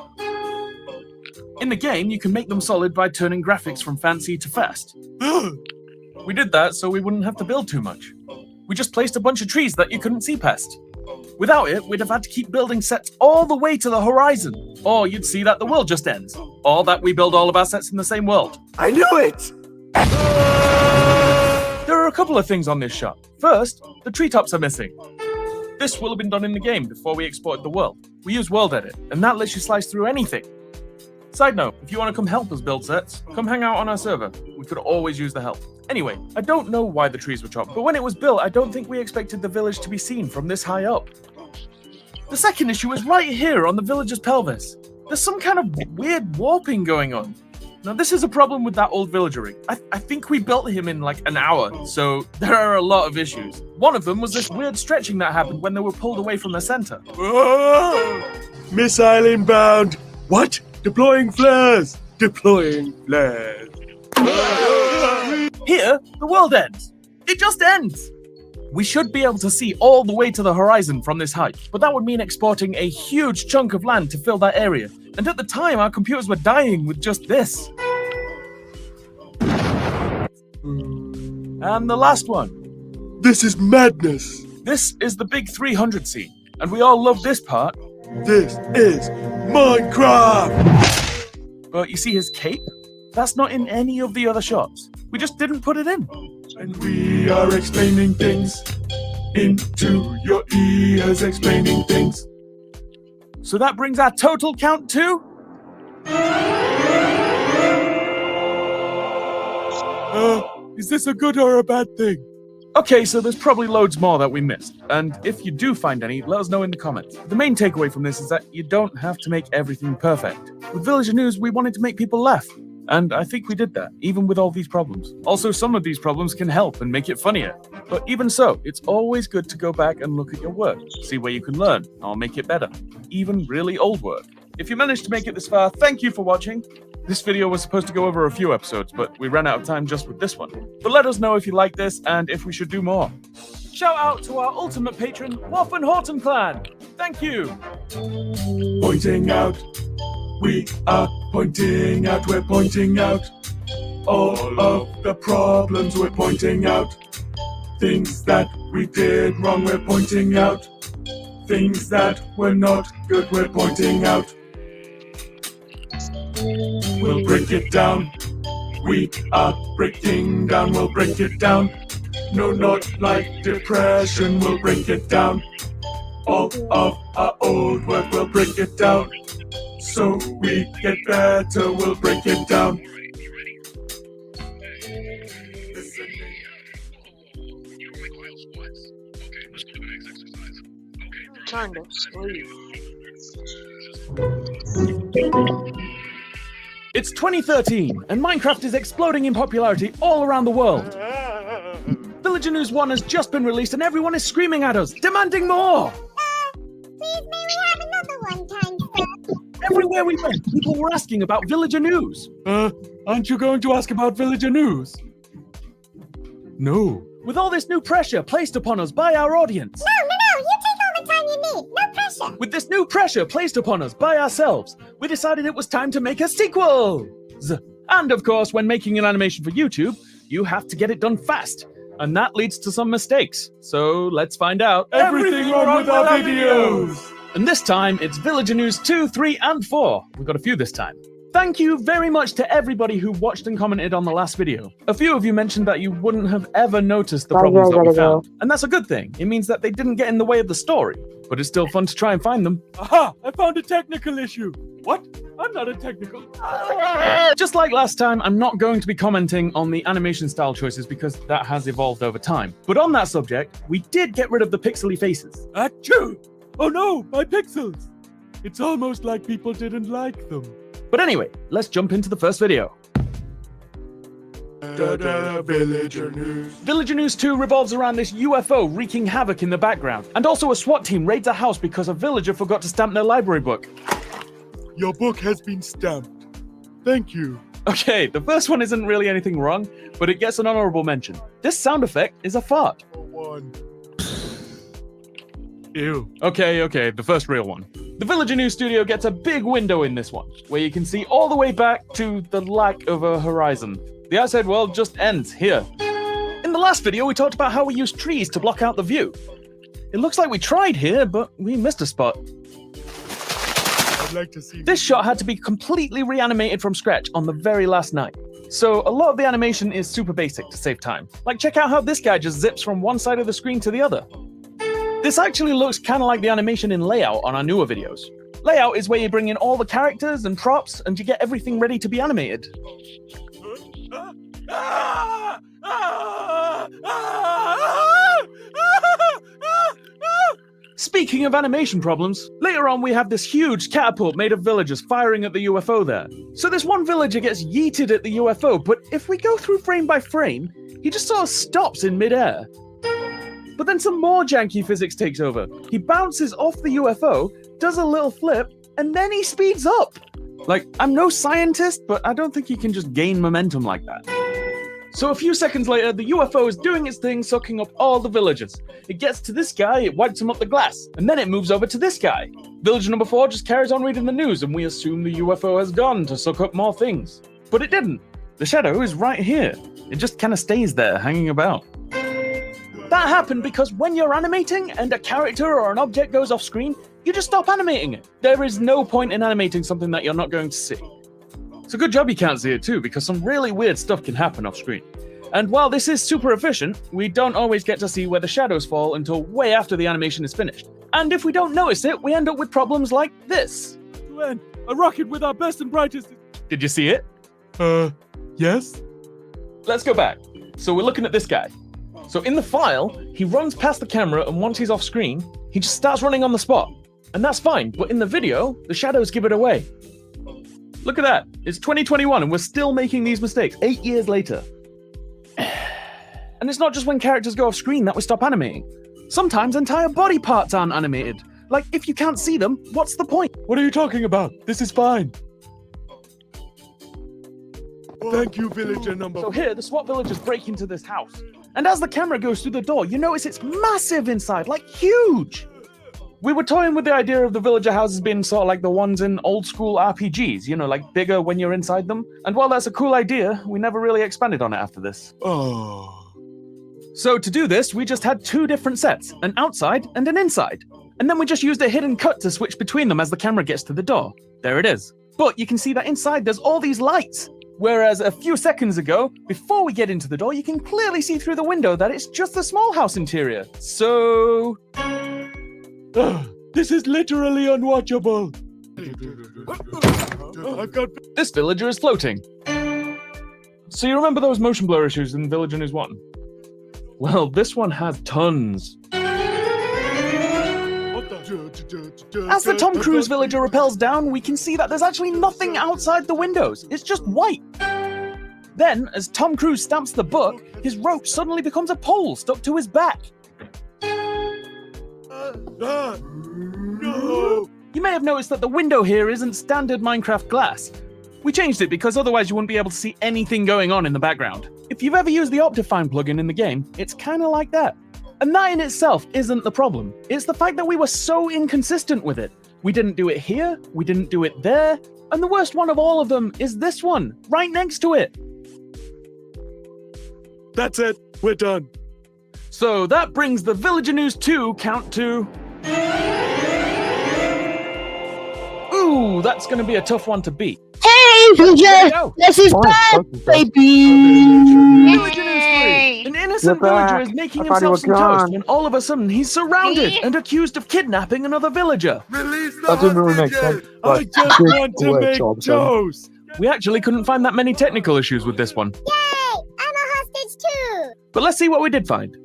In the game, you can make them solid by turning graphics from fancy to fast. We did that so we wouldn't have to build too much. We just placed a bunch of trees that you couldn't see past. Without it, we'd have had to keep building sets all the way to the horizon. Or you'd see that the world just ends. Or that we build all of our sets in the same world. I knew it! There are a couple of things on this shot. First, the treetops are missing. This will have been done in the game before we exported the world. We use World Edit, and that lets you slice through anything. Side note, if you want to come help us build sets, come hang out on our server. We could always use the help. Anyway, I don't know why the trees were chopped, but when it was built, I don't think we expected the village to be seen from this high up. The second issue is right here on the villager's pelvis. There's some kind of weird warping going on. Now, this is a problem with that old villager rig. I think we built him in like an hour, so there are a lot of issues. One of them was this weird stretching that happened when they were pulled away from the center. Missile inbound! What? Deploying flares! Deploying flares! Here, the world ends. It just ends. We should be able to see all the way to the horizon from this height, but that would mean exporting a huge chunk of land to fill that area. And at the time, our computers were dying with just this. And the last one. This is madness! This is the big 300 scene, and we all love this part. This is Minecraft! But you see his cape? That's not in any of the other shots. We just didn't put it in. And we are explaining things into your ears, explaining things. So that brings our total count to... Is this a good or a bad thing? Okay, so there's probably loads more that we missed. And if you do find any, let us know in the comments. The main takeaway from this is that you don't have to make everything perfect. With Villager News, we wanted to make people laugh. And I think we did that, even with all these problems. Also, some of these problems can help and make it funnier. But even so, it's always good to go back and look at your work, see where you can learn, or make it better. Even really old work. If you managed to make it this far, thank you for watching. This video was supposed to go over a few episodes, but we ran out of time just with this one. But let us know if you like this and if we should do more. Shout out to our ultimate patron, Waff and Horton Clan. Thank you. Pointing out. We are pointing out, we're pointing out all of the problems, we're pointing out things that we did wrong, we're pointing out things that were not good, we're pointing out. We'll break it down, we are breaking down, we'll break it down. No, not like depression, we'll break it down. All of our old work, we'll break it down. So we get better, we'll break it down. Kind of sleep. It's 2013, and Minecraft is exploding in popularity all around the world. Villager News 1 has just been released and everyone is screaming at us, demanding more! Please may we have another one, kind sir? Everywhere we went, people were asking about Villager News. Aren't you going to ask about Villager News? No. With all this new pressure placed upon us by our audience. No, you take all the time you need. No pressure. With this new pressure placed upon us by ourselves, we decided it was time to make a sequel. And of course, when making an animation for YouTube, you have to get it done fast. And that leads to some mistakes. So let's find out Everything wrong with our videos. And this time, it's Villager News 2, 3, and 4. We've got a few this time. Thank you very much to everybody who watched and commented on the last video. A few of you mentioned that you wouldn't have ever noticed the problems that we found. And that's a good thing. It means that they didn't get in the way of the story. But it's still fun to try and find them. Aha! I found a technical issue. What? I'm not a technical. Just like last time, I'm not going to be commenting on the animation style choices because that has evolved over time. But on that subject, we did get rid of the pixely faces. Achoo! Oh no, my pixels! It's almost like people didn't like them. But anyway, let's jump into the first video. Villager News. Villager News 2 revolves around this UFO wreaking havoc in the background, and also a SWAT team raids a house because a villager forgot to stamp their library book. Your book has been stamped. Thank you. Okay, the first one isn't really anything wrong, but it gets an honorable mention. This sound effect is a fart. One. Ew. Okay, the first real one. The Villager News studio gets a big window in this one, where you can see all the way back to the lack of a horizon. The outside world just ends here. In the last video, we talked about how we use trees to block out the view. It looks like we tried here, but we missed a spot. I'd like to see This shot had to be completely reanimated from scratch on the very last night. So a lot of the animation is super basic to save time. Like, check out how this guy just zips from one side of the screen to the other. This actually looks kind of like the animation in Layout on our newer videos. Layout is where you bring in all the characters and props and you get everything ready to be animated. Speaking of animation problems, later on we have this huge catapult made of villagers firing at the UFO there. So this one villager gets yeeted at the UFO, but if we go through frame by frame, he just sort of stops in midair. But then some more janky physics takes over. He bounces off the UFO, does a little flip, and then he speeds up. Like, I'm no scientist, but I don't think he can just gain momentum like that. So a few seconds later, the UFO is doing its thing, sucking up all the villagers. It gets to this guy, it wipes him up the glass, and then it moves over to this guy. Villager number 4 just carries on reading the news, and we assume the UFO has gone to suck up more things. But it didn't. The shadow is right here. It just kind of stays there, hanging about. That happened because when you're animating and a character or an object goes off screen, you just stop animating it. There is no point in animating something that you're not going to see. It's a good job you can't see it too, because some really weird stuff can happen off screen. And while this is super efficient, we don't always get to see where the shadows fall until way after the animation is finished. And if we don't notice it, we end up with problems like this. Glenn, a rocket with our best and brightest. Did you see it? Yes? Let's go back. So we're looking at this guy. So in the file, he runs past the camera, and once he's off screen, he just starts running on the spot. And that's fine, but in the video, the shadows give it away. Look at that. It's 2021 and we're still making these mistakes 8 years later. And it's not just when characters go off screen that we stop animating. Sometimes entire body parts aren't animated. Like, if you can't see them, what's the point? What are you talking about? This is fine. Thank you, villager number. So here, the SWAT villagers break into this house. And as the camera goes through the door, you notice it's massive inside, like huge. We were toying with the idea of the villager houses being sort of like the ones in old school RPGs, you know, like bigger when you're inside them. And while that's a cool idea, we never really expanded on it after this. Oh. So to do this, we just had 2 different sets, an outside and an inside. And then we just used a hidden cut to switch between them as the camera gets to the door. There it is. But you can see that inside there's all these lights. Whereas a few seconds ago, before we get into the door, you can clearly see through the window that it's just a small house interior. So... This is literally unwatchable. I've got... This villager is floating. So you remember those motion blur issues in Villager News 1? Well, this one has tons. As the Tom Cruise villager rappels down, we can see that there's actually nothing outside the windows. It's just white. Then, as Tom Cruise stamps the book, his rope suddenly becomes a pole stuck to his back. No! You may have noticed that the window here isn't standard Minecraft glass. We changed it because otherwise you wouldn't be able to see anything going on in the background. If you've ever used the Optifine plugin in the game, it's kind of like that. And that in itself isn't the problem. It's the fact that we were so inconsistent with it. We didn't do it here, we didn't do it there, and the worst one of all of them is this one, right next to it. That's it. We're done. So that brings the Villager News 2 count to... Ooh, that's going to be a tough one to beat. Hey, villager! This is bad, baby! Villager News 3. An innocent villager is making himself some toast when all of a sudden he's surrounded and accused of kidnapping another villager. Release the That didn't really make sense. I just want to make toast. We actually couldn't find that many technical issues with this one. Yay! I'm a hostage too! But let's see what we did find.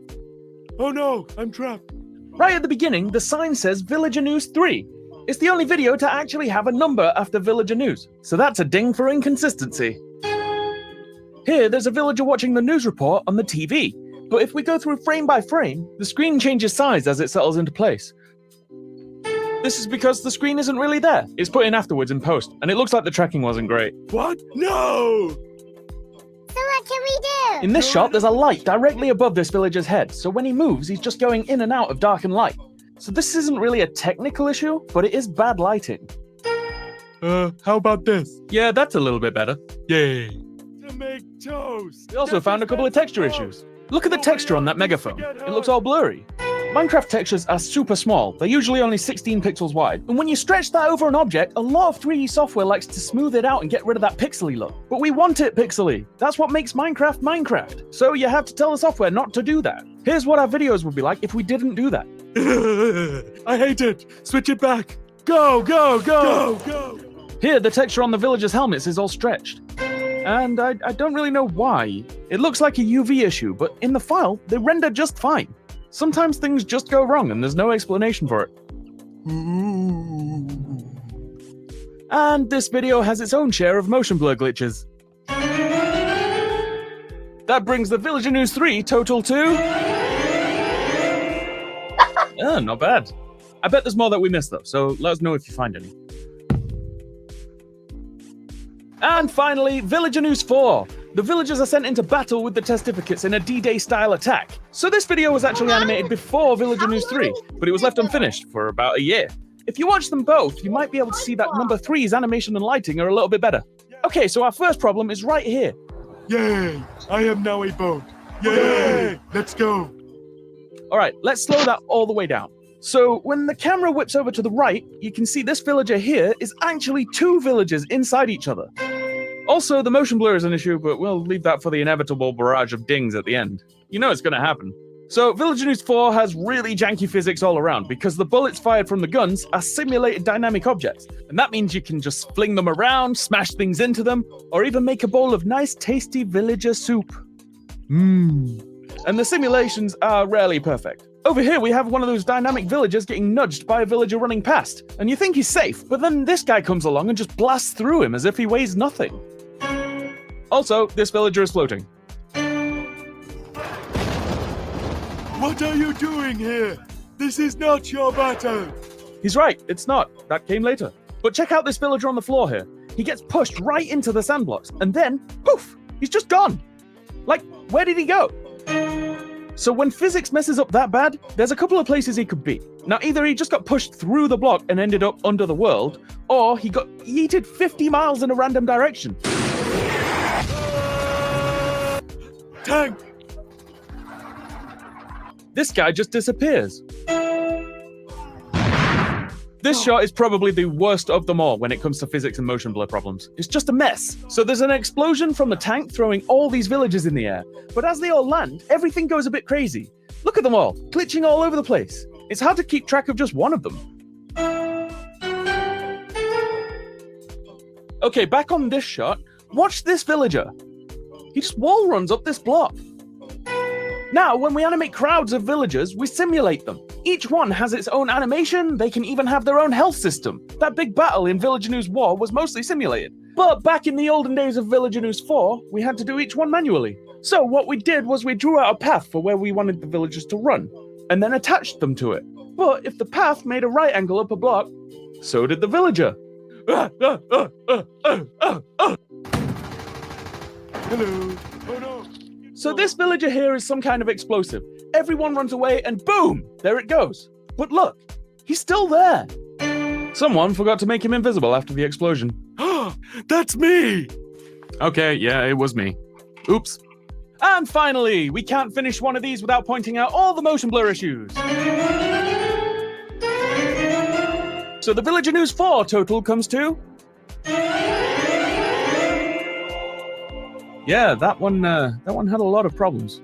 Oh no, I'm trapped. Right at the beginning, the sign says Villager News 3. it's the only video to actually have a number after villager news, so that's a ding for inconsistency. Here, there's a villager watching the news report on the TV, but if we go through frame by frame, the screen changes size as it settles into place. This is because the screen isn't really there. It's put in afterwards in post, and it looks like the tracking wasn't great. What? No! So what can we do? In this shot, there's a light directly above this villager's head, so when he moves, he's just going in and out of dark and light. So this isn't really a technical issue, but it is bad lighting. How about this? Yeah, that's a little bit better. Yay! To make toast! We also found a couple of texture issues. Look at the texture on that megaphone. It looks all blurry. Minecraft textures are super small. They're usually only 16 pixels wide. And when you stretch that over an object, a lot of 3D software likes to smooth it out and get rid of that pixely look. But we want it pixely. That's what makes Minecraft Minecraft. So you have to tell the software not to do that. Here's what our videos would be like if we didn't do that. I hate it. Switch it back. Go, go, go, go, go. Here, the texture on the villagers' helmets is all stretched. And I don't really know why. It looks like a UV issue, but in the file, they render just fine. Sometimes things just go wrong and there's no explanation for it. And this video has its own share of motion blur glitches. That brings the Villager News 3 total to... not bad. I bet there's more that we missed though, so let us know if you find any. And finally, Villager News 4. The villagers are sent into battle with the testificates in a D-Day style attack. So this video was actually animated before Villager News 3, but it was left unfinished for about a year. If you watch them both, you might be able to see that number 3's animation and lighting are a little bit better. Okay, so our first problem is right here. Yay! I am now a boat. Yay! Let's go. Alright, let's slow that all the way down. So when the camera whips over to the right, you can see this villager here is actually 2 villagers inside each other. Also, the motion blur is an issue, but we'll leave that for the inevitable barrage of dings at the end. You know it's going to happen. So, Villager News 4 has really janky physics all around, because the bullets fired from the guns are simulated dynamic objects. And that means you can just fling them around, smash things into them, or even make a bowl of nice, tasty villager soup. And the simulations are rarely perfect. Over here, we have one of those dynamic villagers getting nudged by a villager running past. And you think he's safe, but then this guy comes along and just blasts through him as if he weighs nothing. Also, this villager is floating. What are you doing here? This is not your battle. He's right, it's not. That came later. But check out this villager on the floor here. He gets pushed right into the sand blocks, and then, poof, he's just gone. Like, where did he go? So when physics messes up that bad, there's a couple of places he could be. Now, either he just got pushed through the block and ended up under the world, or he got yeeted 50 miles in a random direction. Tank! This guy just disappears. This shot is probably the worst of them all when it comes to physics and motion blur problems. It's just a mess. So there's an explosion from the tank throwing all these villagers in the air. But as they all land, everything goes a bit crazy. Look at them all, glitching all over the place. It's hard to keep track of just one of them. Okay, back on this shot, watch this villager. He just wall runs up this block. Now, when we animate crowds of villagers, we simulate them. Each one has its own animation, they can even have their own health system. That big battle in Villager News War was mostly simulated. But back in the olden days of Villager News 4, we had to do each one manually. So what we did was we drew out a path for where we wanted the villagers to run, and then attached them to it. But if the path made a right angle up a block, so did the villager. Hello. Oh no. So this villager here is some kind of explosive. Everyone runs away and boom, there it goes. But look, he's still there. Someone forgot to make him invisible after the explosion. That's me! Okay, yeah, it was me. Oops. And finally, we can't finish one of these without pointing out all the motion blur issues. So the Villager News 4 total comes to... Yeah, that one had a lot of problems.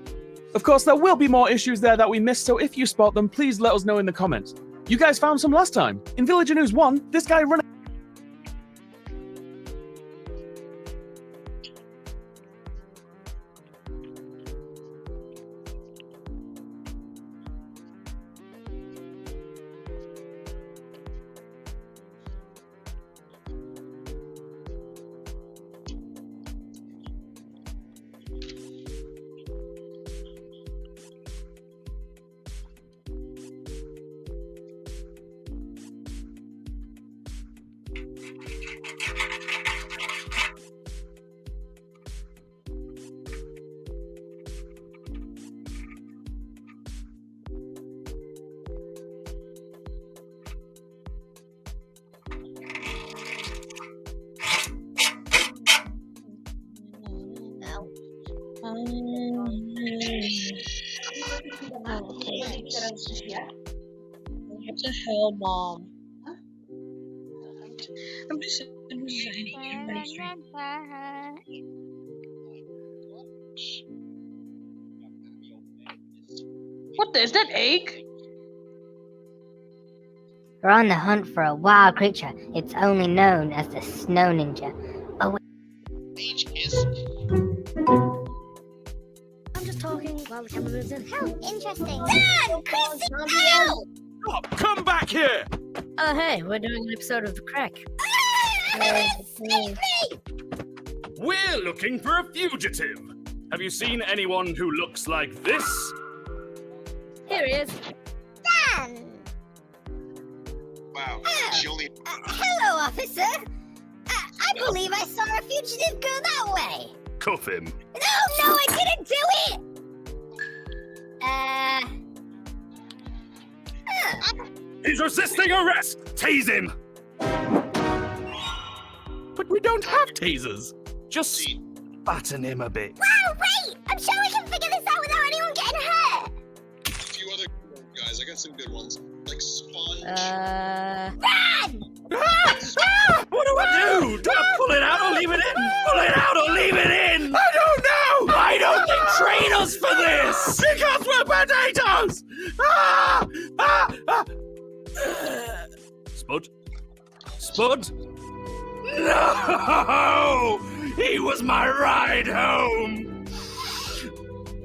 Of course, there will be more issues there that we missed, so if you spot them, please let us know in the comments. You guys found some last time. In Villager News 1, this guy running... What the hell, Mom? I'm just What is that egg? We're on the hunt for a wild creature. It's only known as the Snow Ninja. Oh, I'm just talking while the camera moves in. How interesting. Dan! Chris! No! Oh, come back here! Oh, hey, we're doing an episode of The Crack. Save me! We're looking for a fugitive. Have you seen anyone who looks like this? Here he is. Dan! Wow, she only... hello, officer. I believe I saw a fugitive go that way. Cuff him. No, I didn't do it! He's resisting arrest! Tase him! But we don't have tasers. Just batten him a bit. Wow, wait! I'm sure we can figure this out without anyone getting hurt! A few other guys, I got some good ones. Like Sponge. Run! What do I do? Do I pull it out or leave it in? Pull it out or leave it in? I don't know! Why don't they train us for this? Because we're potatoes! Spud? Spud? No! He was my ride home!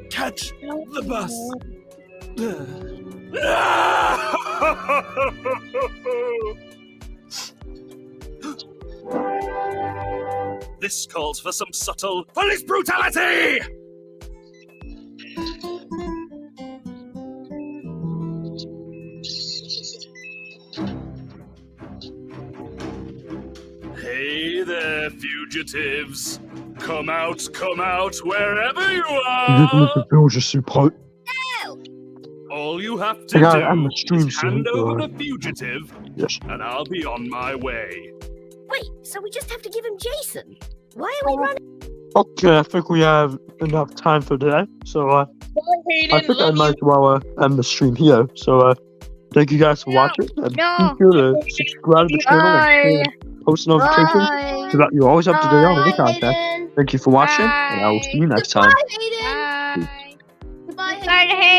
Catch the bus. This calls for some subtle police brutality! Hey there, fugitives. Come out, wherever you are! All you have to do is hand over the fugitive, and I'll be on my way. Wait, so we just have to give him Jason? Why are we running? Okay, I think we have enough time for today. So, I think I might as well end the stream here. So, thank you guys for watching. And be sure to subscribe to the channel and post notifications so that you're always up to date on the content. Thank you for watching, and I will see you next time. Bye, Hayden. Goodbye, Hayden.